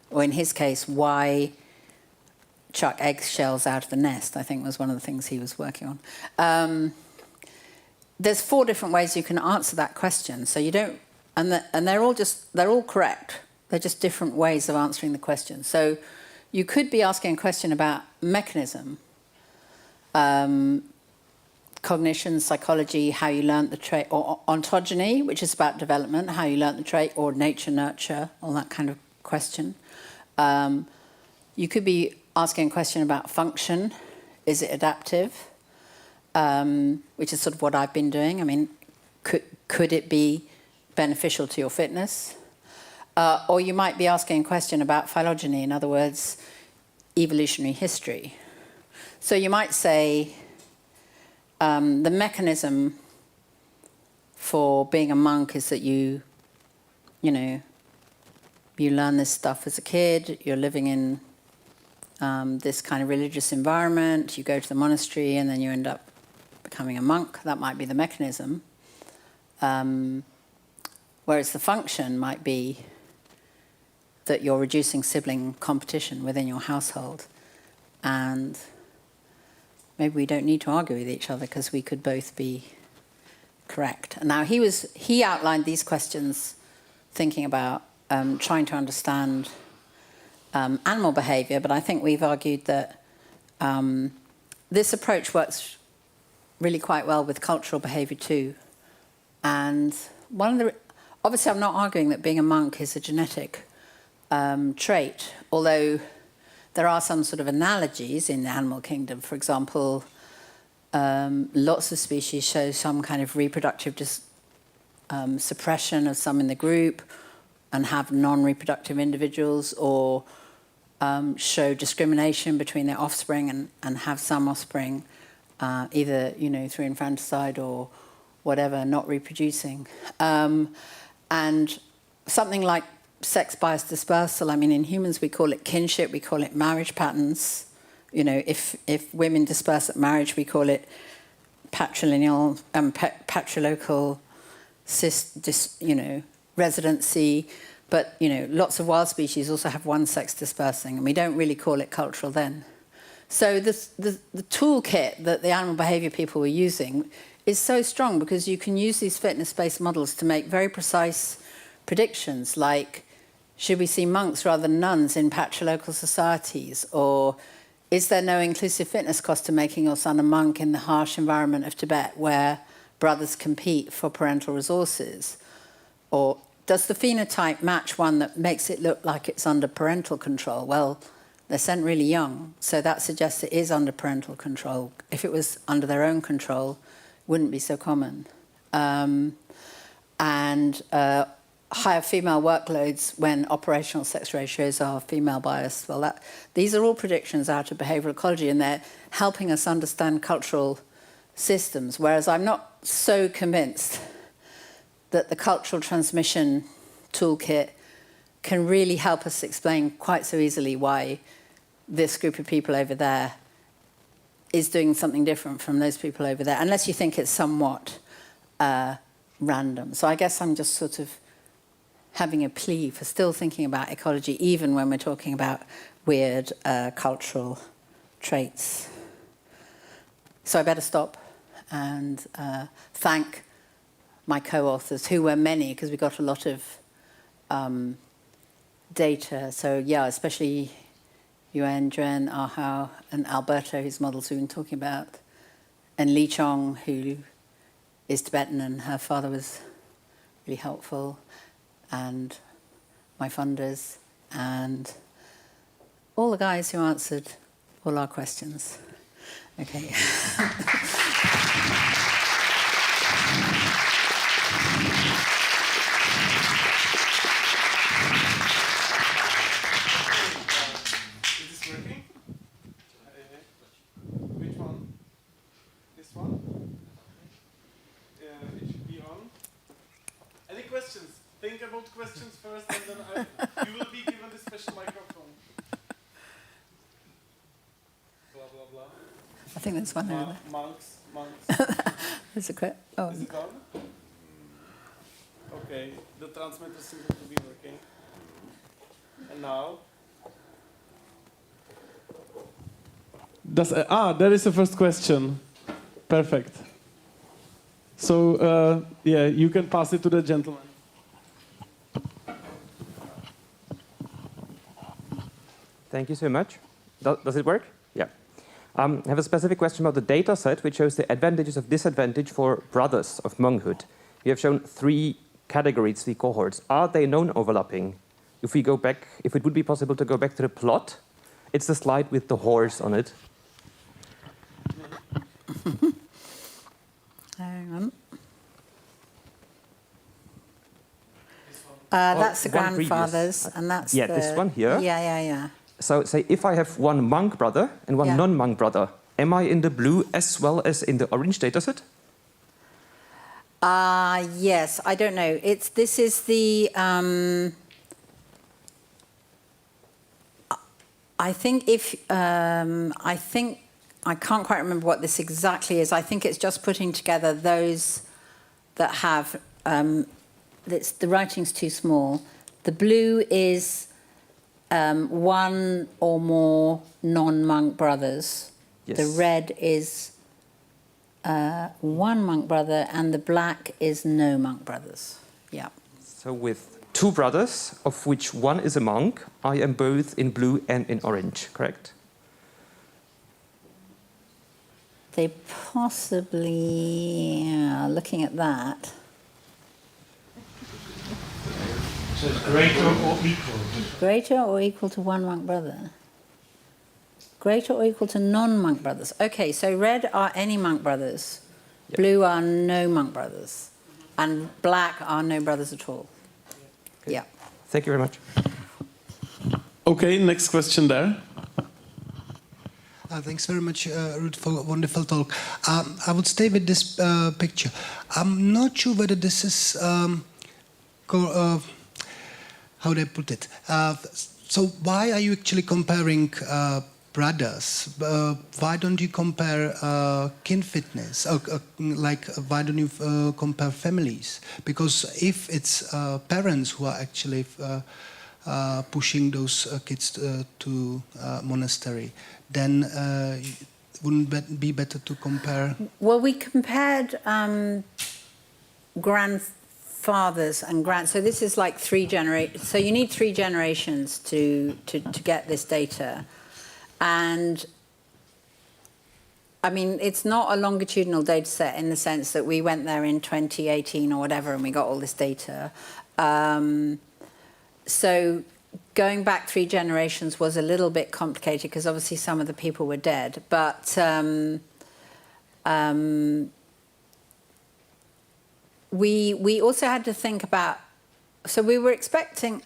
or in his case, why chuck eggshells out of the nest, I think was one of the things he was working on. There's four different ways you can answer that question. So you don't, and they're all correct. They're just different ways of answering the question. So you could be asking a question about mechanism, cognition, psychology, how you learnt the trait, or ontogeny, which is about development, how you learnt the trait, or nature, nurture, all that kind of question. You could be asking a question about function. Is it adaptive? Which is sort of what I've been doing. I mean, could it be beneficial to your fitness? Or you might be asking a question about phylogeny, in other words, evolutionary history. So you might say the mechanism for being a monk is that you learn this stuff as a kid, you're living in this kind of religious environment, you go to the monastery, and then you end up becoming a monk. That might be the mechanism. Whereas the function might be that you're reducing sibling competition within your household. And maybe we don't need to argue with each other because we could both be correct. And now he outlined these questions thinking about trying to understand animal behavior, but I think we've argued that this approach works really quite well with cultural behavior too. And obviously I'm not arguing that being a monk is a genetic trait, although there are some sort of analogies in the animal kingdom. For example, lots of species show some kind of reproductive suppression of some in the group and have non-reproductive individuals, or show discrimination between their offspring and have some offspring either through infanticide or whatever, not reproducing. And something like sex bias dispersal, I mean, in humans we call it kinship, we call it marriage patterns. If women disperse at marriage, we call it patrilineal, patrilocal residency. But, lots of wild species also have one sex dispersing, and we don't really call it cultural then. So the toolkit that the animal behavior people were using is so strong because you can use these fitness-based models to make very precise predictions, like should we see monks rather than nuns in patrilocal societies, or is there no inclusive fitness cost to making your son a monk in the harsh environment of Tibet where brothers compete for parental resources? Or does the phenotype match one that makes it look like it's under parental control? Well, they're sent really young, so that suggests it is under parental control. If it was under their own control, it wouldn't be so common. Higher female workloads when operational sex ratios are female biased. Well, these are all predictions out of behavioral ecology, and they're helping us understand cultural systems, whereas I'm not so convinced that the cultural transmission toolkit can really help us explain quite so easily why this group of people over there is doing something different from those people over there, unless you think it's somewhat random. So I guess I'm just sort of having a plea for still thinking about ecology, even when we're talking about weird cultural traits. So I better stop and thank my co-authors, who were many, because we got a lot of data. So yeah, especially Yuan, Juan, Ahau, and Alberto, whose models we've been talking about, and Li Chong, who is Tibetan, and her father was really helpful, and my funders, and all the guys who answered all our questions. Okay. Think about questions first, and then you will be given this special microphone. Blah, blah, blah. I think there's one over there. Monks. There's a quick. Oh. Is it on? Okay, the transmitter seems to be working. And now? There is the first question. Perfect. So, yeah, you can pass it to the gentleman. Thank you so much. Does it work? Yeah. I have a specific question about the data set, which shows the advantages of disadvantage for brothers of monkhood. You have shown 3 categories, 3 cohorts. Are they non-overlapping? If we go back, if it would be possible to go back to the plot, it's the slide with the horse on it. Hang on. That's the grandfathers, and that's this one here. Yeah. So say if I have one monk brother and one non-monk brother, am I in the blue as well as in the orange data set? Yes, I don't know. This is the I think I can't quite remember what this exactly is. I think it's just putting together those that have, the writing's too small. The blue is one or more non-monk brothers. Yes. The red is one monk brother, and the black is no monk brothers. Yeah. So with 2 brothers, of which one is a monk, I am both in blue and in orange, correct? They possibly, looking at that. So it's greater or equal? Greater or equal to one monk brother? Greater or equal to non-monk brothers? Okay, so red are any monk brothers, Yep. blue are no monk brothers, and black are no brothers at all. Okay. Yeah. Thank you very much. Okay, next question there. Thanks very much, Ruth, for a wonderful talk. I would stay with this picture. I'm not sure whether this is, how do I put it? So why are you actually comparing brothers? Why don't you compare kin fitness? Why don't you compare families? Because if it's parents who are actually pushing those kids to monastery, then wouldn't it be better to compare? Well, we compared grandfathers and so this is like 3 generations. So you need 3 generations to get this data. And I mean, it's not a longitudinal data set in the sense that we went there in 2018 or whatever and we got all this data. So going back 3 generations was a little bit complicated because obviously some of the people were dead. But we also had to think about, so we were expecting,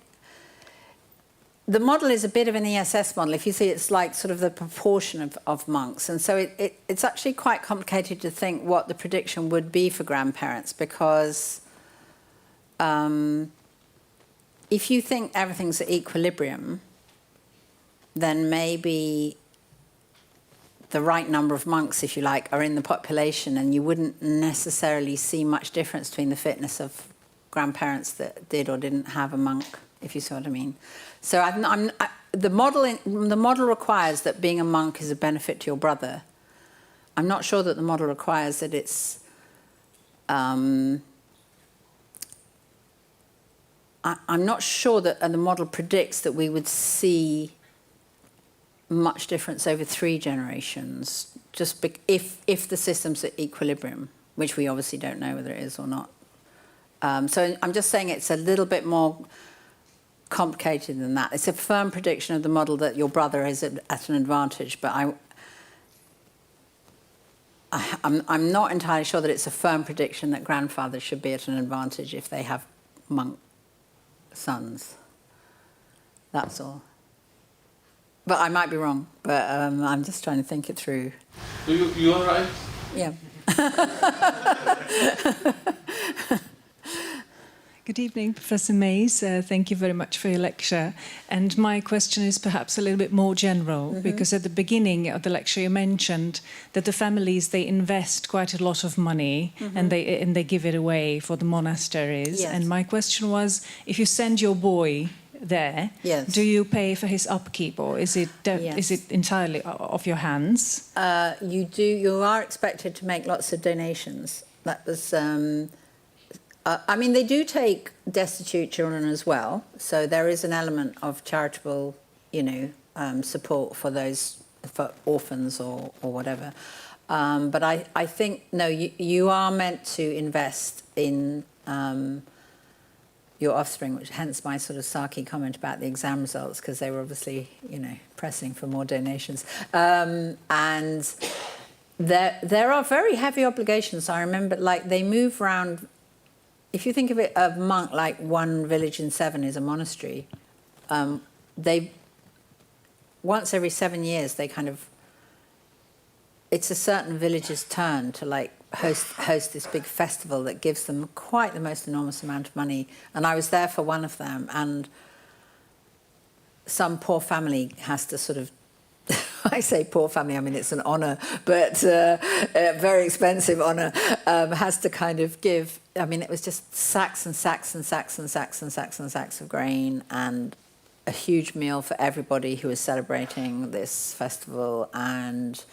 the model is a bit of an ESS model. If you see, it's like sort of the proportion of monks. And so it's actually quite complicated to think what the prediction would be for grandparents because if you think everything's at equilibrium, then maybe the right number of monks, if you like, are in the population and you wouldn't necessarily see much difference between the fitness of grandparents that did or didn't have a monk, if you see what I mean. So the model requires that being a monk is a benefit to your brother. I'm not sure that the model requires that it's I'm not sure that the model predicts that we would see much difference over 3 generations, just if the system's at equilibrium, which we obviously don't know whether it is or not. So I'm just saying it's a little bit more complicated than that. It's a firm prediction of the model that your brother is at an advantage, but I'm not entirely sure that it's a firm prediction that grandfathers should be at an advantage if they have monk sons. That's all. But I might be wrong, but I'm just trying to think it through. You all right? Yeah. Good evening, Professor Mace. Thank you very much for your lecture. And my question is perhaps a little bit more general, because at the beginning of the lecture you mentioned that the families, they invest quite a lot of money and they give it away for the monasteries. Yes. And my question was, if you send your boy there, Yes. do you pay for his upkeep, or is it Yes. is it entirely off your hands? You are expected to make lots of donations. That was... I mean, they do take destitute children as well, so there is an element of charitable, support for orphans or whatever. But I think, no, you are meant to invest in your offspring, which hence my sort of sarky comment about the exam results, because they were obviously, pressing for more donations. And there are very heavy obligations. I remember, they move around. If you think of it, a monk, like one village in 7 is a monastery, once every 7 years, they kind of, it's a certain village's turn to host this big festival that gives them quite the most enormous amount of money. And I was there for one of them, and some poor family has to sort of I say poor family, I mean it's an honour, but a very expensive honour, has to kind of give, I mean it was just sacks and sacks and sacks and sacks and sacks and sacks of grain and a huge meal for everybody who was celebrating this festival, and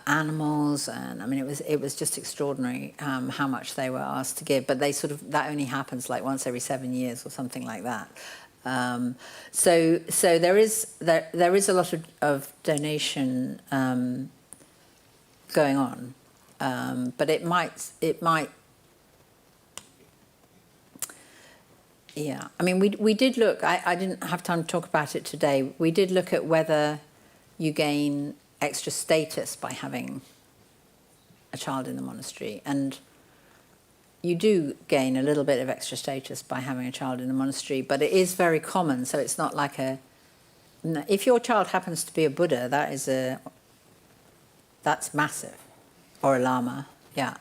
animals, and I mean it was just extraordinary how much they were asked to give, but they sort of, that only happens like once every 7 years or something like that. So there is a lot of donation going on, but it might. Yeah, I mean, we did look. I didn't have time to talk about it today. We did look at whether you gain extra status by having a child in the monastery, and you do gain a little bit of extra status by having a child in the monastery, but it is very common, so it's not like a... If your child happens to be a Buddha, that's massive, or a Lama, yeah.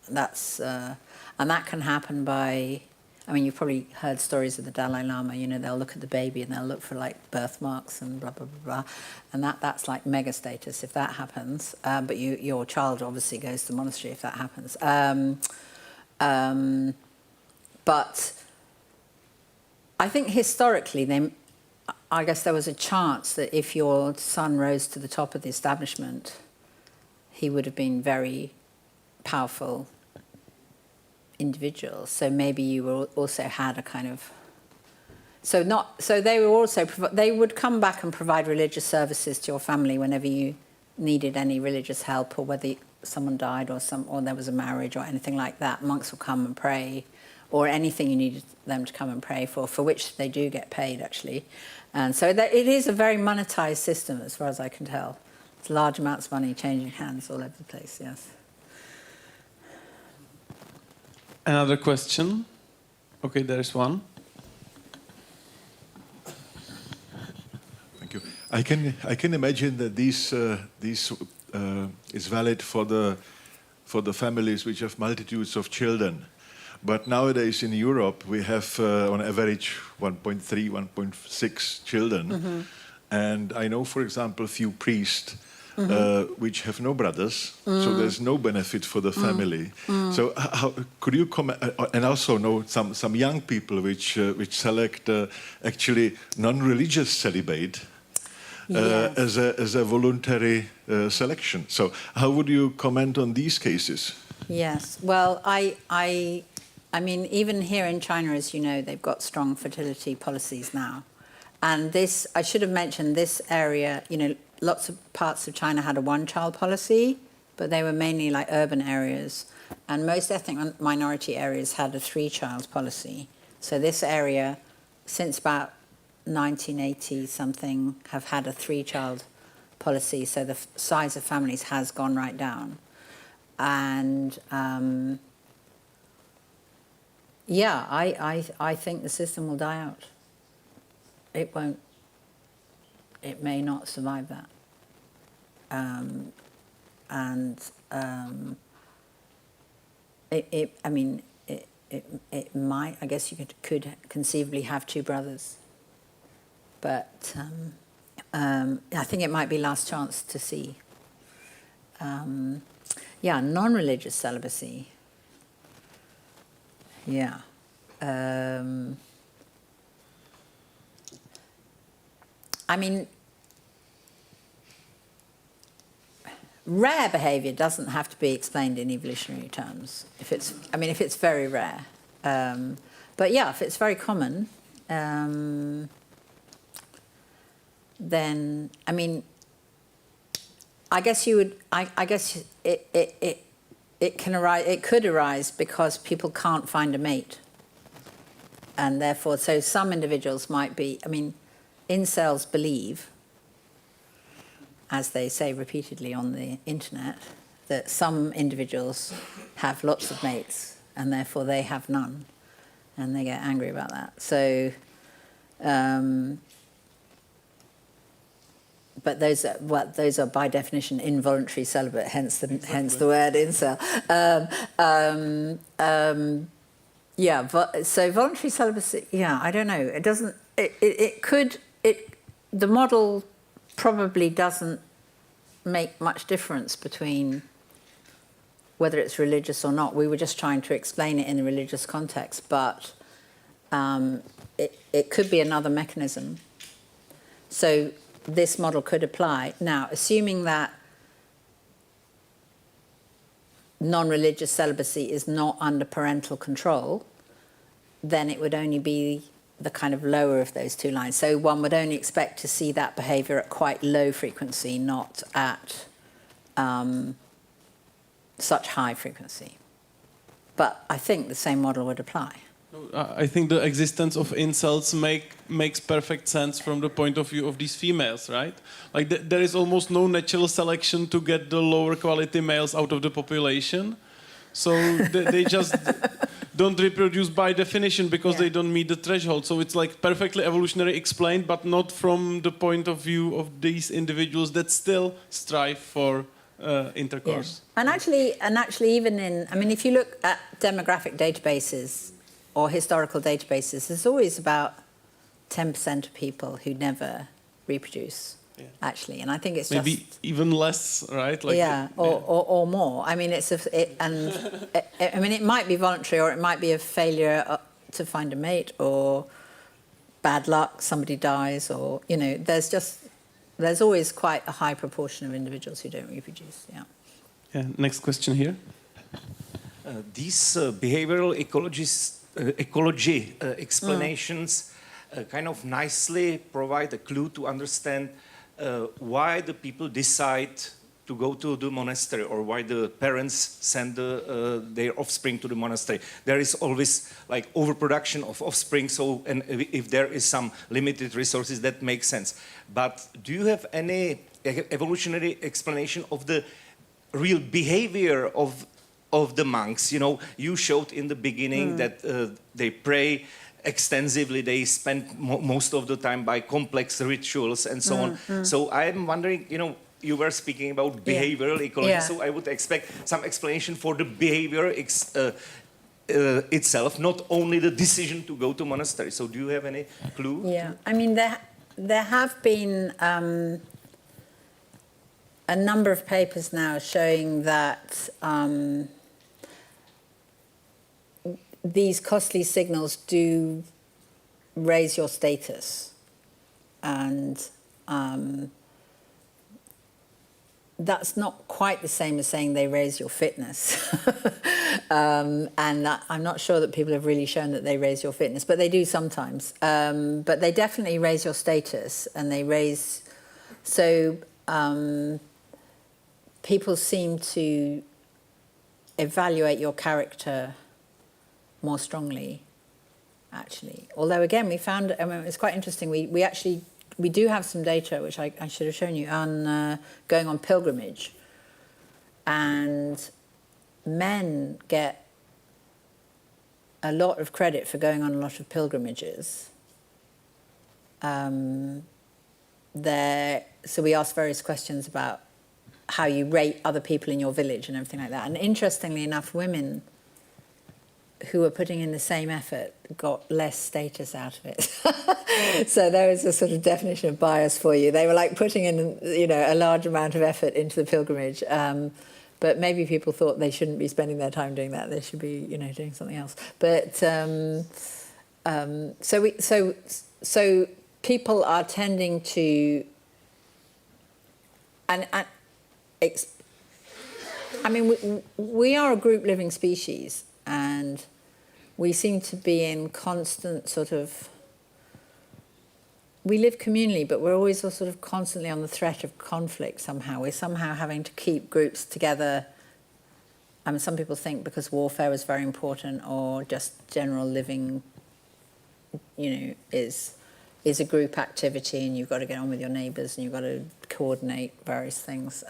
That's and that can happen by... I mean, you've probably heard stories of the Dalai Lama, you know, they'll look at the baby and they'll look for like birthmarks and blah, blah, blah, blah. And that's like mega status if that happens. But your child obviously goes to the monastery if that happens. But I think historically, I guess there was a chance that if your son rose to the top of the establishment, he would have been very powerful individual. So maybe you also had a kind of... So they were also... They would come back and provide religious services to your family whenever you needed any religious help, or whether someone died or there was a marriage or anything like that. Monks would come and pray, or anything you needed them to come and pray for which they do get paid, actually. And so it is a very monetized system, as far as I can tell. It's large amounts of money changing hands all over the place, yes. Another question? Okay, there's one. Thank you. I can imagine that this is valid for the families which have multitudes of children. But nowadays in Europe we have on average 1.3, 1.6 children. Mm-hmm. And I know, for example, few priests which have no brothers, so there's no benefit for the family. So how could you comment? And also know some young people which select actually non-religious celibate as a voluntary selection. So how would you comment on these cases? Yes, well, I mean, even here in China, as you know, they've got strong fertility policies now. And this, I should have mentioned, this area, you know, lots of parts of China had a one-child policy, but they were mainly like urban areas. And most ethnic minority areas had a three-child policy. So this area, since about 1980-something, have had a three-child policy. So the size of families has gone right down. And yeah, I think the system will die out. It won't. It may not survive that. It might. I guess you could conceivably have two brothers, but I think it might be last chance to see. Yeah, non-religious celibacy. Yeah. I mean, rare behaviour doesn't have to be explained in evolutionary terms. If it's very rare. But yeah, if it's very common, then I mean, I guess you would. I guess it can arise. It could arise because people can't find a mate, and therefore, so some individuals might be. I mean, incels believe, as they say repeatedly on the internet, that some individuals have lots of mates and therefore they have none, and they get angry about that. So, but those are by definition involuntary celibate, hence the word incel. Yeah, so voluntary celibacy. Yeah, I don't know. It doesn't. It could. The model probably doesn't make much difference between whether it's religious or not. We were just trying to explain it in a religious context, but it could be another mechanism. So this model could apply. Now, assuming that non-religious celibacy is not under parental control, then it would only be the kind of lower of those two lines. So one would only expect to see that behaviour at quite low frequency, not at such high frequency. But I think the same model would apply. I think the existence of incels makes perfect sense from the point of view of these females, right? Like there is almost no natural selection to get the lower quality males out of the population. So they just don't reproduce by definition because they don't meet the threshold. So it's like perfectly evolutionary explained, but not from the point of view of these individuals that still strive for intercourse. Yeah. And actually even in, I mean, if you look at demographic databases or historical databases, there's always about 10% of people who never reproduce. Yeah. Actually, and I think it's maybe even less, right? Like or more. I mean, I mean, it might be voluntary, or it might be a failure to find a mate, or bad luck, somebody dies, or there's always quite a high proportion of individuals who don't reproduce. Yeah. Yeah. Next question here. These behavioral ecology explanations kind of nicely provide a clue to understand why the people decide to go to the monastery, or why the parents send their offspring to the monastery. There is always like overproduction of offspring, so and if there is some limited resources, that makes sense. But do you have any evolutionary explanation of the real behavior of the monks? You know, you showed in the beginning that they pray extensively, they spend most of the time by complex rituals and so on. So I'm wondering, you were speaking about behavioral ecology, so I would expect some explanation for the behavior itself, not only the decision to go to monastery. So do you have any clue? Yeah, I mean, there have been a number of papers now showing that these costly signals do raise your status, and that's not quite the same as saying they raise your fitness. And I'm not sure that people have really shown that they raise your fitness, but they do sometimes. But they definitely raise your status, and they raise... So people seem to evaluate your character more strongly, actually. Although, again, we found, I mean, it's quite interesting, we do have some data, which I should have shown you, on going on pilgrimage. And men get a lot of credit for going on a lot of pilgrimages. So we asked various questions about how you rate other people in your village and everything like that. And interestingly enough, women who were putting in the same effort got less status out of it. So there is a sort of definition of bias for you. They were like putting in, a large amount of effort into the pilgrimage, but maybe people thought they shouldn't be spending their time doing that. They should be, doing something else. But so people are tending to, we are a group living species. And we seem to be in constant sort of... We live communally, but we're always sort of constantly on the threat of conflict somehow. We're somehow having to keep groups together. I mean, some people think because warfare was very important, or just general living, is a group activity, and you've got to get on with your neighbours, and you've got to coordinate various things.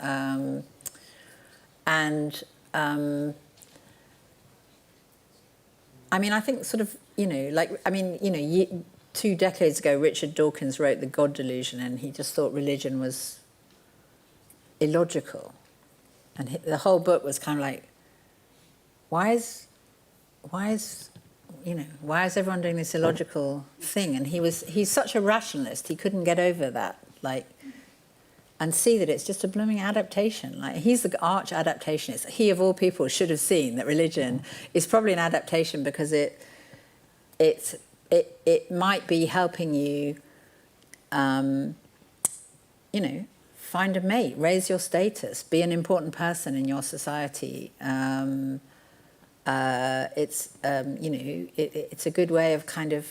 I mean, I think sort of, 2 decades ago, Richard Dawkins wrote The God Delusion, and he just thought religion was illogical. And the whole book was kind of like, why is everyone doing this illogical thing? And he's such a rationalist, he couldn't get over that. and see that it's just a blooming adaptation. Like, he's the arch adaptationist. He, of all people, should have seen that religion is probably an adaptation because it might be helping you, find a mate, raise your status, be an important person in your society. It's a good way of kind of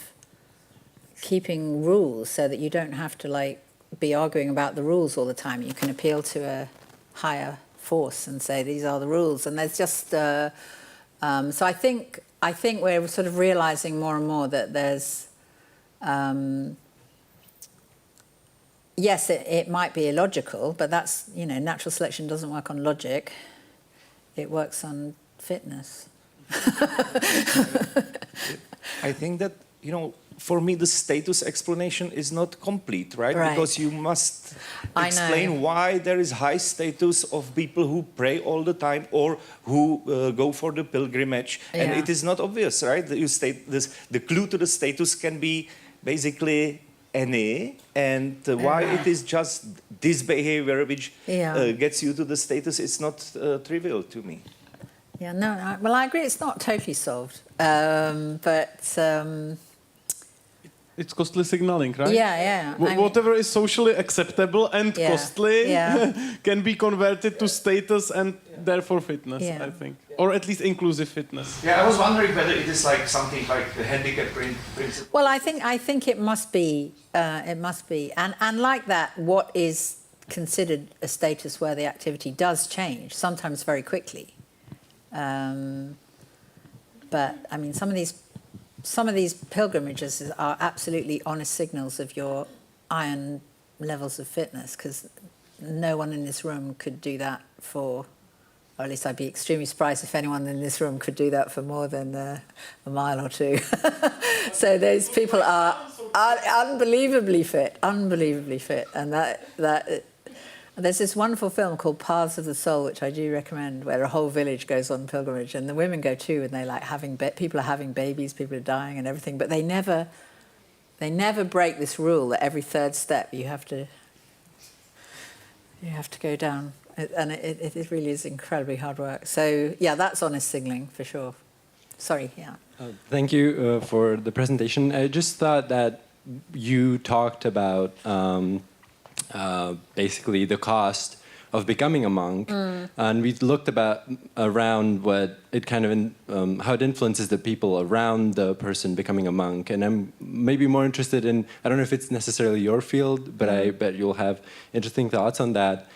keeping rules so that you don't have to be arguing about the rules all the time. You can appeal to a higher force and say these are the rules. And there's just so I think we're sort of realizing more and more that there's yes, it might be illogical, but that's natural selection doesn't work on logic. It works on fitness. I think that, for me, the status explanation is not complete, right? Because you must explain why there is high status of people who pray all the time or who go for the pilgrimage. Yeah. And it is not obvious, right? That you state this, the clue to the status can be basically any, and why it is just this behavior which gets you to the status, it's not trivial to me. Yeah, no, I agree it's not totally solved, but... It's costly signaling, right? Yeah. Whatever is socially acceptable and costly can be converted to status and therefore fitness, I think. Or at least inclusive fitness. Yeah, I was wondering whether it is like something like the handicap principle. Well, I think it must be. And like that, what is considered a status-worthy activity does change, sometimes very quickly. But, I mean, some of these pilgrimages are absolutely honest signals of your iron levels of fitness, because no one in this room could do that for, or at least I'd be extremely surprised if anyone in this room could do that for more than a mile or two. So those people are unbelievably fit, and that there's this wonderful film called Paths of the Soul, which I do recommend, where a whole village goes on pilgrimage, and the women go too, and they people are having babies, people are dying and everything, but they never break this rule that every third step you have to go down, and it really is incredibly hard work. So yeah, that's honest signaling for sure. Sorry, yeah. Thank you for the presentation. I just thought that you talked about basically the cost of becoming a monk, and we looked around what it kind of how it influences the people around the person becoming a monk. And I'm maybe more interested in, I don't know if it's necessarily your field, but I bet you'll have interesting thoughts on that.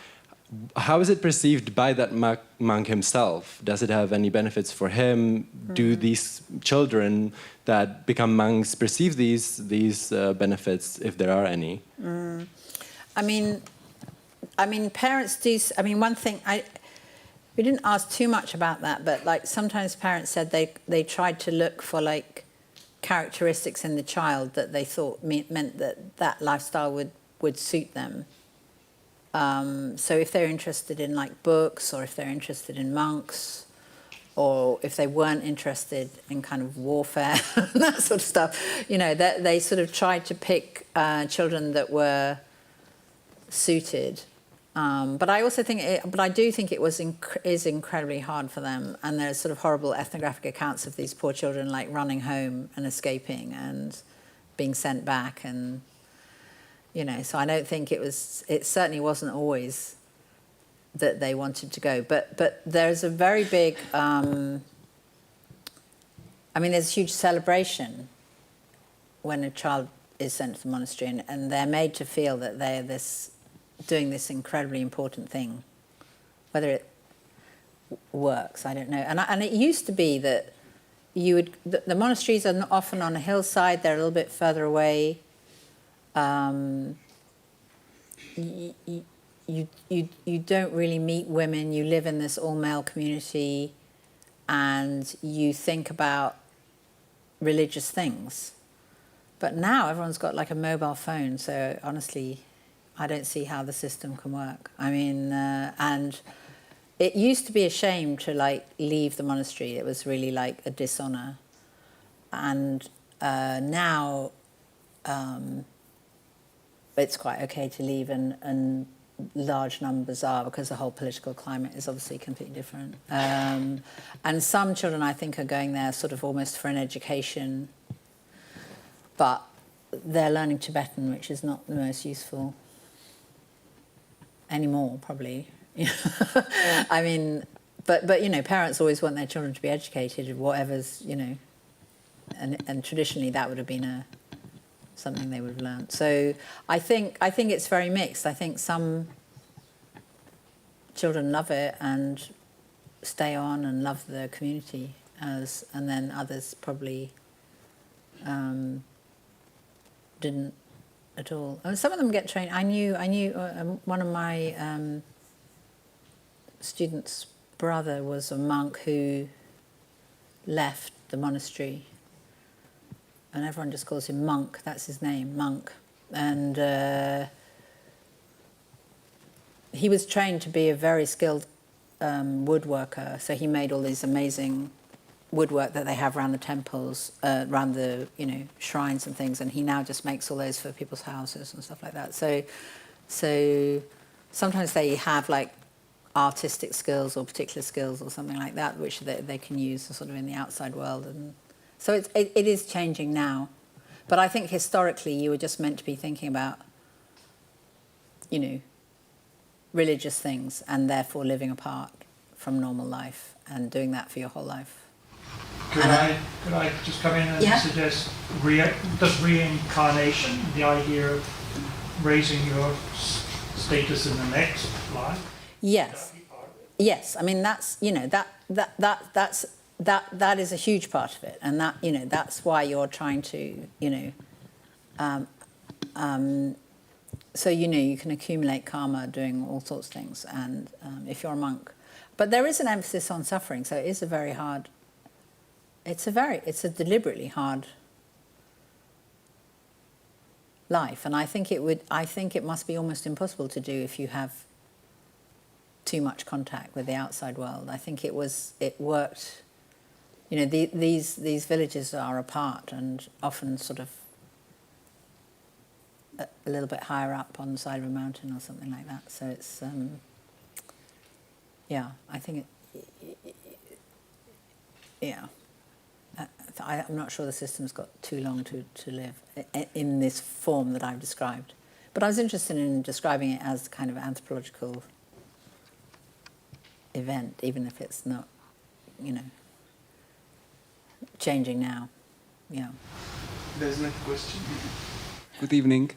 How is it perceived by that monk himself? Does it have any benefits for him? Do these children that become monks perceive these benefits, if there are any? I mean, parents do. I mean, one thing we didn't ask too much about that, but sometimes parents said they tried to look for characteristics in the child that they thought meant that lifestyle would suit them. So if they're interested in books, or if they're interested in monks, or if they weren't interested in kind of warfare, that sort of stuff, they sort of tried to pick children that were suited. But I also think, I do think it is incredibly hard for them, and there's sort of horrible ethnographic accounts of these poor children running home and escaping and being sent back, and so I don't think it certainly wasn't always that they wanted to go. But there's a very big, there's a huge celebration when a child is sent to the monastery, and they're made to feel that they're doing this incredibly important thing. Whether it works, I don't know. And it used to be that the monasteries are often on a hillside, they're a little bit further away. You don't really meet women, you live in this all-male community, and you think about religious things. But now everyone's got a mobile phone, so honestly, I don't see how the system can work. I mean, and it used to be a shame to leave the monastery. It was really a dishonor. And now it's quite okay to leave, and large numbers are, because the whole political climate is obviously completely different. And some children, I think, are going there sort of almost for an education, but they're learning Tibetan, which is not the most useful anymore, probably. I mean, but you know, parents always want their children to be educated, whatever's, you know, and traditionally that would have been something they would have learned. So I think it's very mixed. I think some children love it and stay on and love the community, and then others probably didn't at all. And some of them get trained. I knew one of my students' brother was a monk who left the monastery, and everyone just calls him Monk. That's his name, Monk. And he was trained to be a very skilled woodworker, so he made all these amazing woodwork that they have around the temples, around the, you know, shrines and things, and he now just makes all those for people's houses and stuff like that. So sometimes they have like artistic skills or particular skills or something like that, which they can use sort of in the outside world, and so it is changing now. But I think historically you were just meant to be thinking about, you know, religious things, and therefore living apart from normal life and doing that for your whole life. Could I just come in and suggest, does reincarnation, the idea of raising your status in the next life? Yes. Yes. I mean, that's, you know, that is a huge part of it, and that, you know, that's why you're trying to, you know, so, you know, you can accumulate karma doing all sorts of things, and if you're a monk. But there is an emphasis on suffering, so it is a very hard, it's a deliberately hard life, and I think it must be almost impossible to do if you have too much contact with the outside world. I think it worked, you know, these villages are apart and often sort of a little bit higher up on the side of a mountain or something like that. So it's, yeah, I think yeah. I'm not sure the system's got too long to live in this form that I've described. But I was interested in describing it as kind of anthropological event, even if it's not, you know, changing now. Yeah. There's no question. Good evening.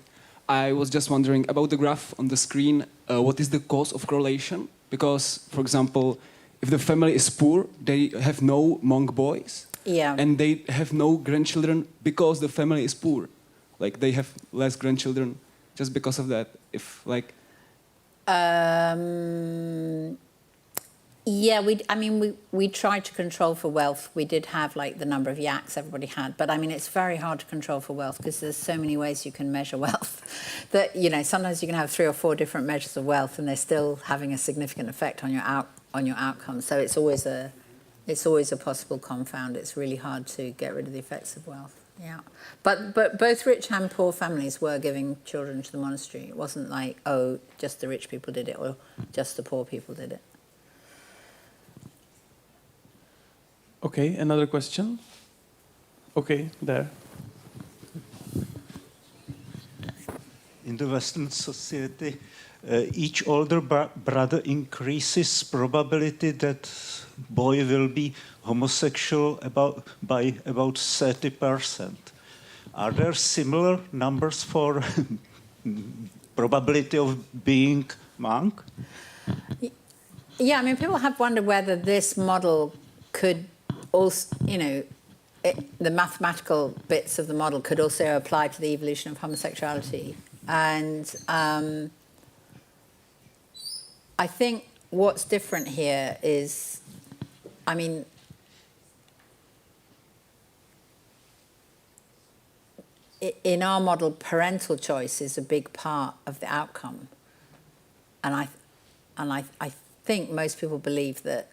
I was just wondering about the graph on the screen. What is the cause of correlation? Because, for example, if the family is poor, they have no monk boys. Yeah. And they have no grandchildren because the family is poor. Like, they have less grandchildren just because of that. If, like... Yeah, we tried to control for wealth. We did have like the number of yaks everybody had, but I mean it's very hard to control for wealth because there's so many ways you can measure wealth that, you know, sometimes you can have 3 or 4 different measures of wealth and they're still having a significant effect on your outcome. So it's always a possible confound. It's really hard to get rid of the effects of wealth. Yeah, but both rich and poor families were giving children to the monastery. It wasn't like, oh, just the rich people did it or just the poor people did it. Okay, another question? Okay, there. In the Western society, each older brother increases probability that boy will be homosexual by about 30%. Are there similar numbers for probability of being monk? Yeah, I mean, people have wondered whether this model could also, you know, the mathematical bits of the model could also apply to the evolution of homosexuality. And I think what's different here is, I mean, in our model, parental choice is a big part of the outcome. And I think most people believe that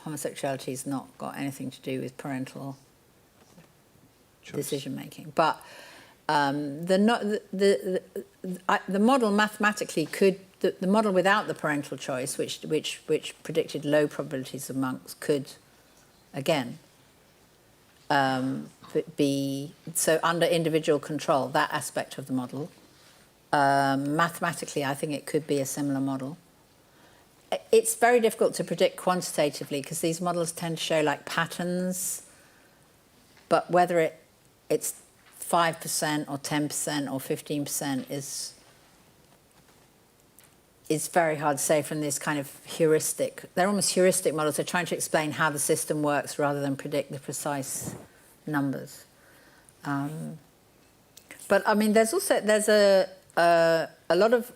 homosexuality has not got anything to do with parental decision making, but the model mathematically the model without the parental choice, which predicted low probabilities of monks, could, again, be so under individual control. That aspect of the model. Mathematically, I think it could be a similar model. It's very difficult to predict quantitatively because these models tend to show like patterns, but whether it's 5% or 10% or 15% is very hard to say from this kind of heuristic. They're almost heuristic models. They're trying to explain how the system works rather than predict the precise numbers. But I mean, there's a lot of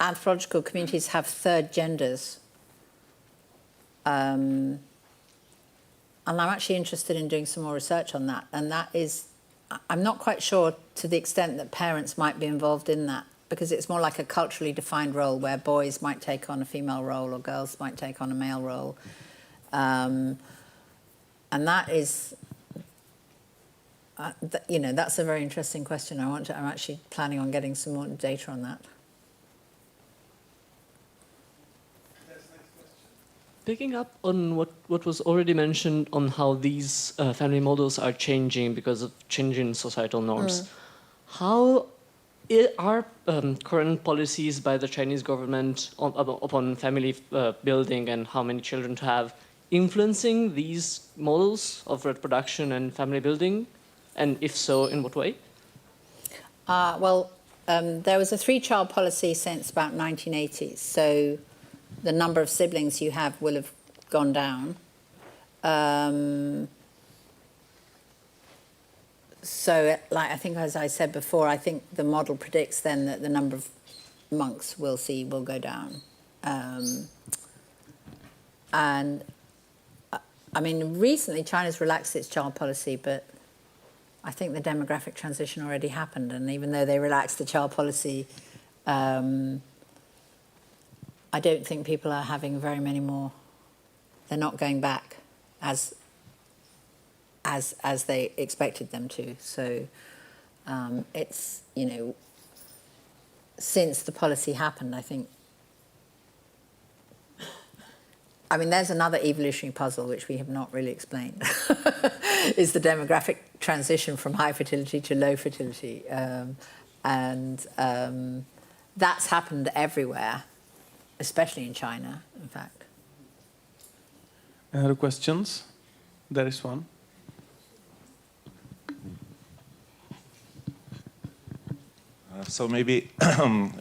anthropological communities have third genders. And I'm actually interested in doing some more research on that. And that is, I'm not quite sure to the extent that parents might be involved in that, because it's more like a culturally defined role where boys might take on a female role or girls might take on a male role. And that is, you know, that's a very interesting question. I'm actually planning on getting some more data on that. Picking up on what was already mentioned on how these family models are changing because of changing societal norms, how are current policies by the Chinese government upon family building and how many children to have influencing these models of reproduction and family building? And if so, in what way? Well, there was a 3-child policy since about 1980s. So the number of siblings you have will have gone down. So, like I think, as I said before, I think the model predicts then that the number of monks we'll see will go down. And I mean, recently China's relaxed its child policy, but I think the demographic transition already happened. And even though they relaxed the child policy, I don't think people are having very many more. They're not going back as they expected them to. So it's, you know, since the policy happened, I think. I mean, there's another evolutionary puzzle which we have not really explained, is the demographic transition from high fertility to low fertility. That's happened everywhere, especially in China, in fact. Other questions? There is one. So maybe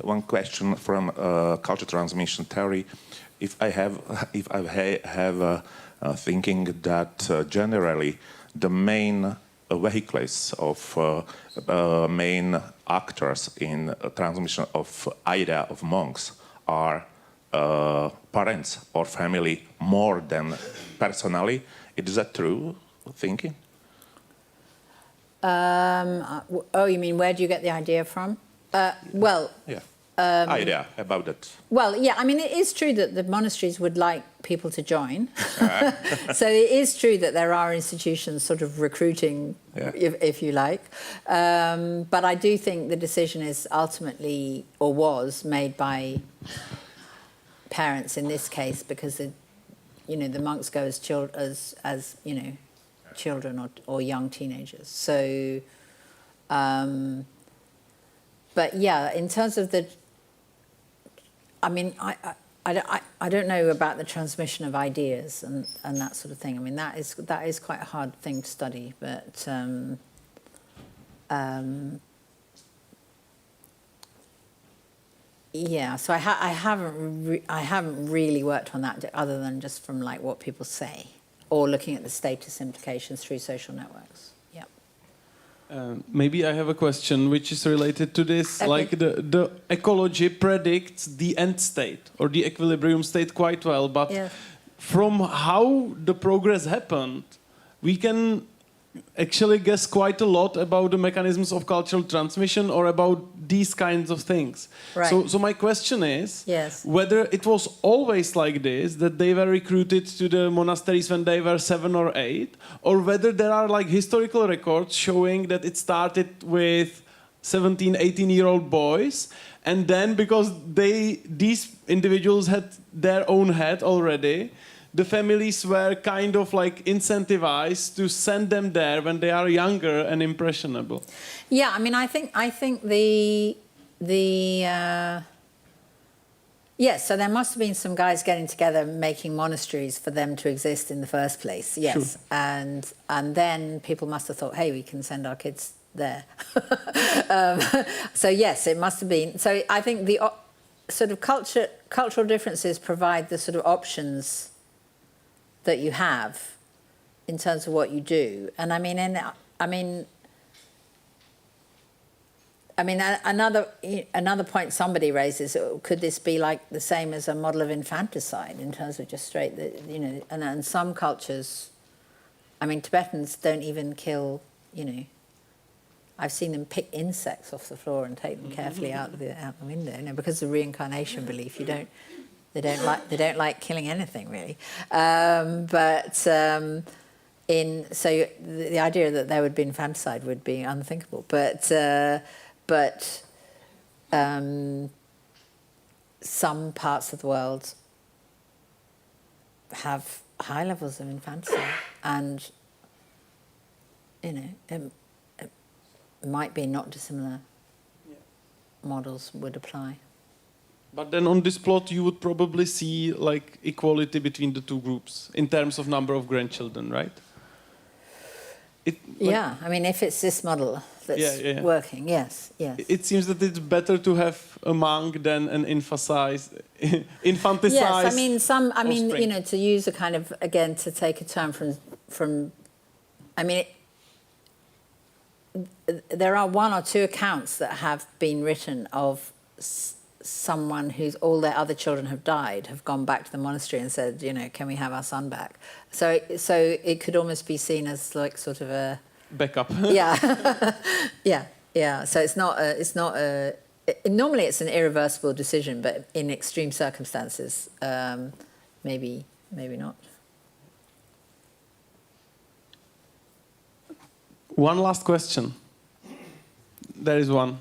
one question from culture transmission theory. If I have thinking that generally the main vehicles of main actors in transmission of idea of monks are parents or family more than personally. Is that true thinking? Oh, you mean where do you get the idea from? Well, yeah. Idea about that. Well, yeah, I mean, it is true that the monasteries would like people to join. So it is true that there are institutions sort of recruiting, if you like. But I do think the decision is ultimately, or was, made by parents in this case, because the monks go as children or young teenagers. So, but yeah, in terms of the, I mean, I don't know about the transmission of ideas and that sort of thing. I mean, that is quite a hard thing to study, but yeah. So I haven't really worked on that other than just from like what people say or looking at the status implications through social networks. Yeah. Maybe I have a question which is related to this. Okay. Like the ecology predicts the end state or the equilibrium state quite well, but from how the progress happened, we can actually guess quite a lot about the mechanisms of cultural transmission or about these kinds of things. Right. So my question is whether it was always like this, that they were recruited to the monasteries when they were 7 or 8, or whether there are like historical records showing that it started with 17, 18-year-old boys and then because these individuals had their own head already, the families were kind of like incentivized to send them there when they are younger and impressionable. Yeah, I mean, I think yes, so there must have been some guys getting together making monasteries for them to exist in the first place. Yes, sure. and then people must have thought, hey, we can send our kids there. So yes, it must have been. So I think the sort of cultural differences provide the sort of options that you have in terms of what you do. And I mean, another point somebody raises, could this be like the same as a model of infanticide in terms of just straight, and some cultures, I mean, Tibetans don't even kill, I've seen them pick insects off the floor and take them carefully out the window, because of the reincarnation belief. They don't like killing anything really. So the idea that there would be infanticide would be unthinkable. But some parts of the world have high levels of infanticide, and it might be not dissimilar models would apply. But then on this plot, you would probably see like equality between the two groups in terms of number of grandchildren, right? Yeah, I mean, if it's this model that's working, yes. It seems that it's better to have a monk than an infanticide. Yes, I mean, to use a kind of, again, to take a term from I mean, there are one or two accounts that have been written of someone whose all their other children have died, have gone back to the monastery and said, can we have our son back? So it could almost be seen as like sort of a backup. Yeah. So it's not normally it's an irreversible decision, but in extreme circumstances, maybe not. One last question. There is one.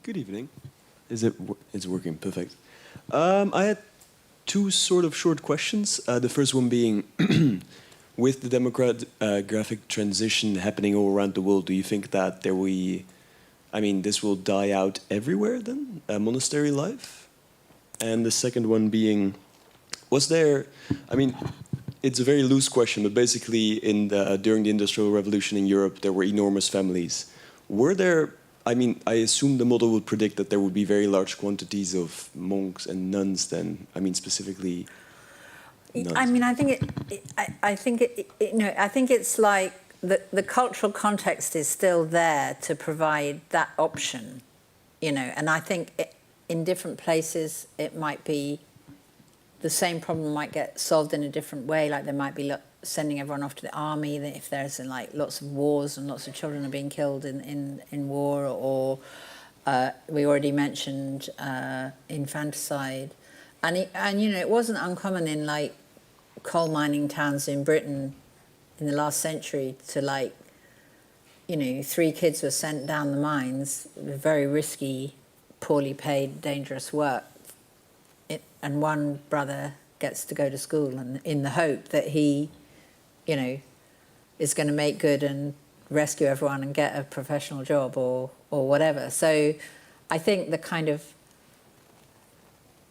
Good evening. It's working perfect. I had two sort of short questions. The first one being, with the demographic transition happening all around the world, do you think that this will die out everywhere then, monastery life? And the second one being, it's a very loose question, but basically during the Industrial Revolution in Europe, there were enormous families. Were there, I assume the model would predict that there would be very large quantities of monks and nuns then, specifically nuns. I think it's like the cultural context is still there to provide that option, and I think in different places it might be the same problem might get solved in a different way. Like there might be sending everyone off to the army if there's like lots of wars and lots of children are being killed in war, or we already mentioned infanticide, and it wasn't uncommon in like coal mining towns in Britain in the last century to 3 kids were sent down the mines, very risky, poorly paid, dangerous work. And one brother gets to go to school and in the hope that he, is going to make good and rescue everyone and get a professional job or whatever. So I think the kind of,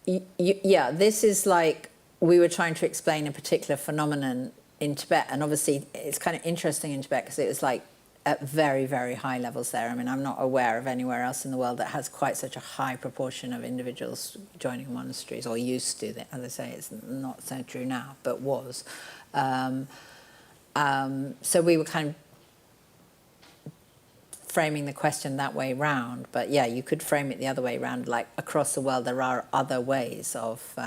this is like we were trying to explain a particular phenomenon in Tibet. And obviously it's kind of interesting in Tibet because it was like at very, very high levels there. I'm not aware of anywhere else in the world that has quite such a high proportion of individuals joining monasteries, or used to. As I say, it's not so true now, but was. So we were kind of framing the question that way round. But yeah, you could frame it the other way round. Like across the world, there are other ways of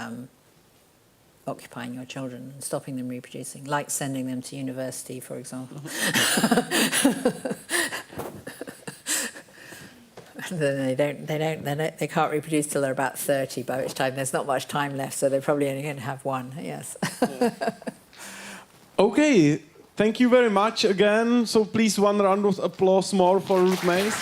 occupying your children and stopping them reproducing, like sending them to university, for example. They can't reproduce till they're about 30, by which time there's not much time left, so they're probably only going to have one. Yes. Okay, thank you very much again. So please, one round of applause more for Ruth Mace.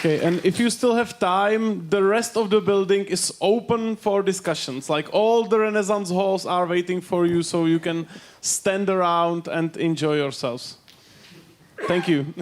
Okay, and if you still have time, the rest of the building is open for discussions. Like all the Renaissance halls are waiting for you, so you can stand around and enjoy yourselves. Thank you.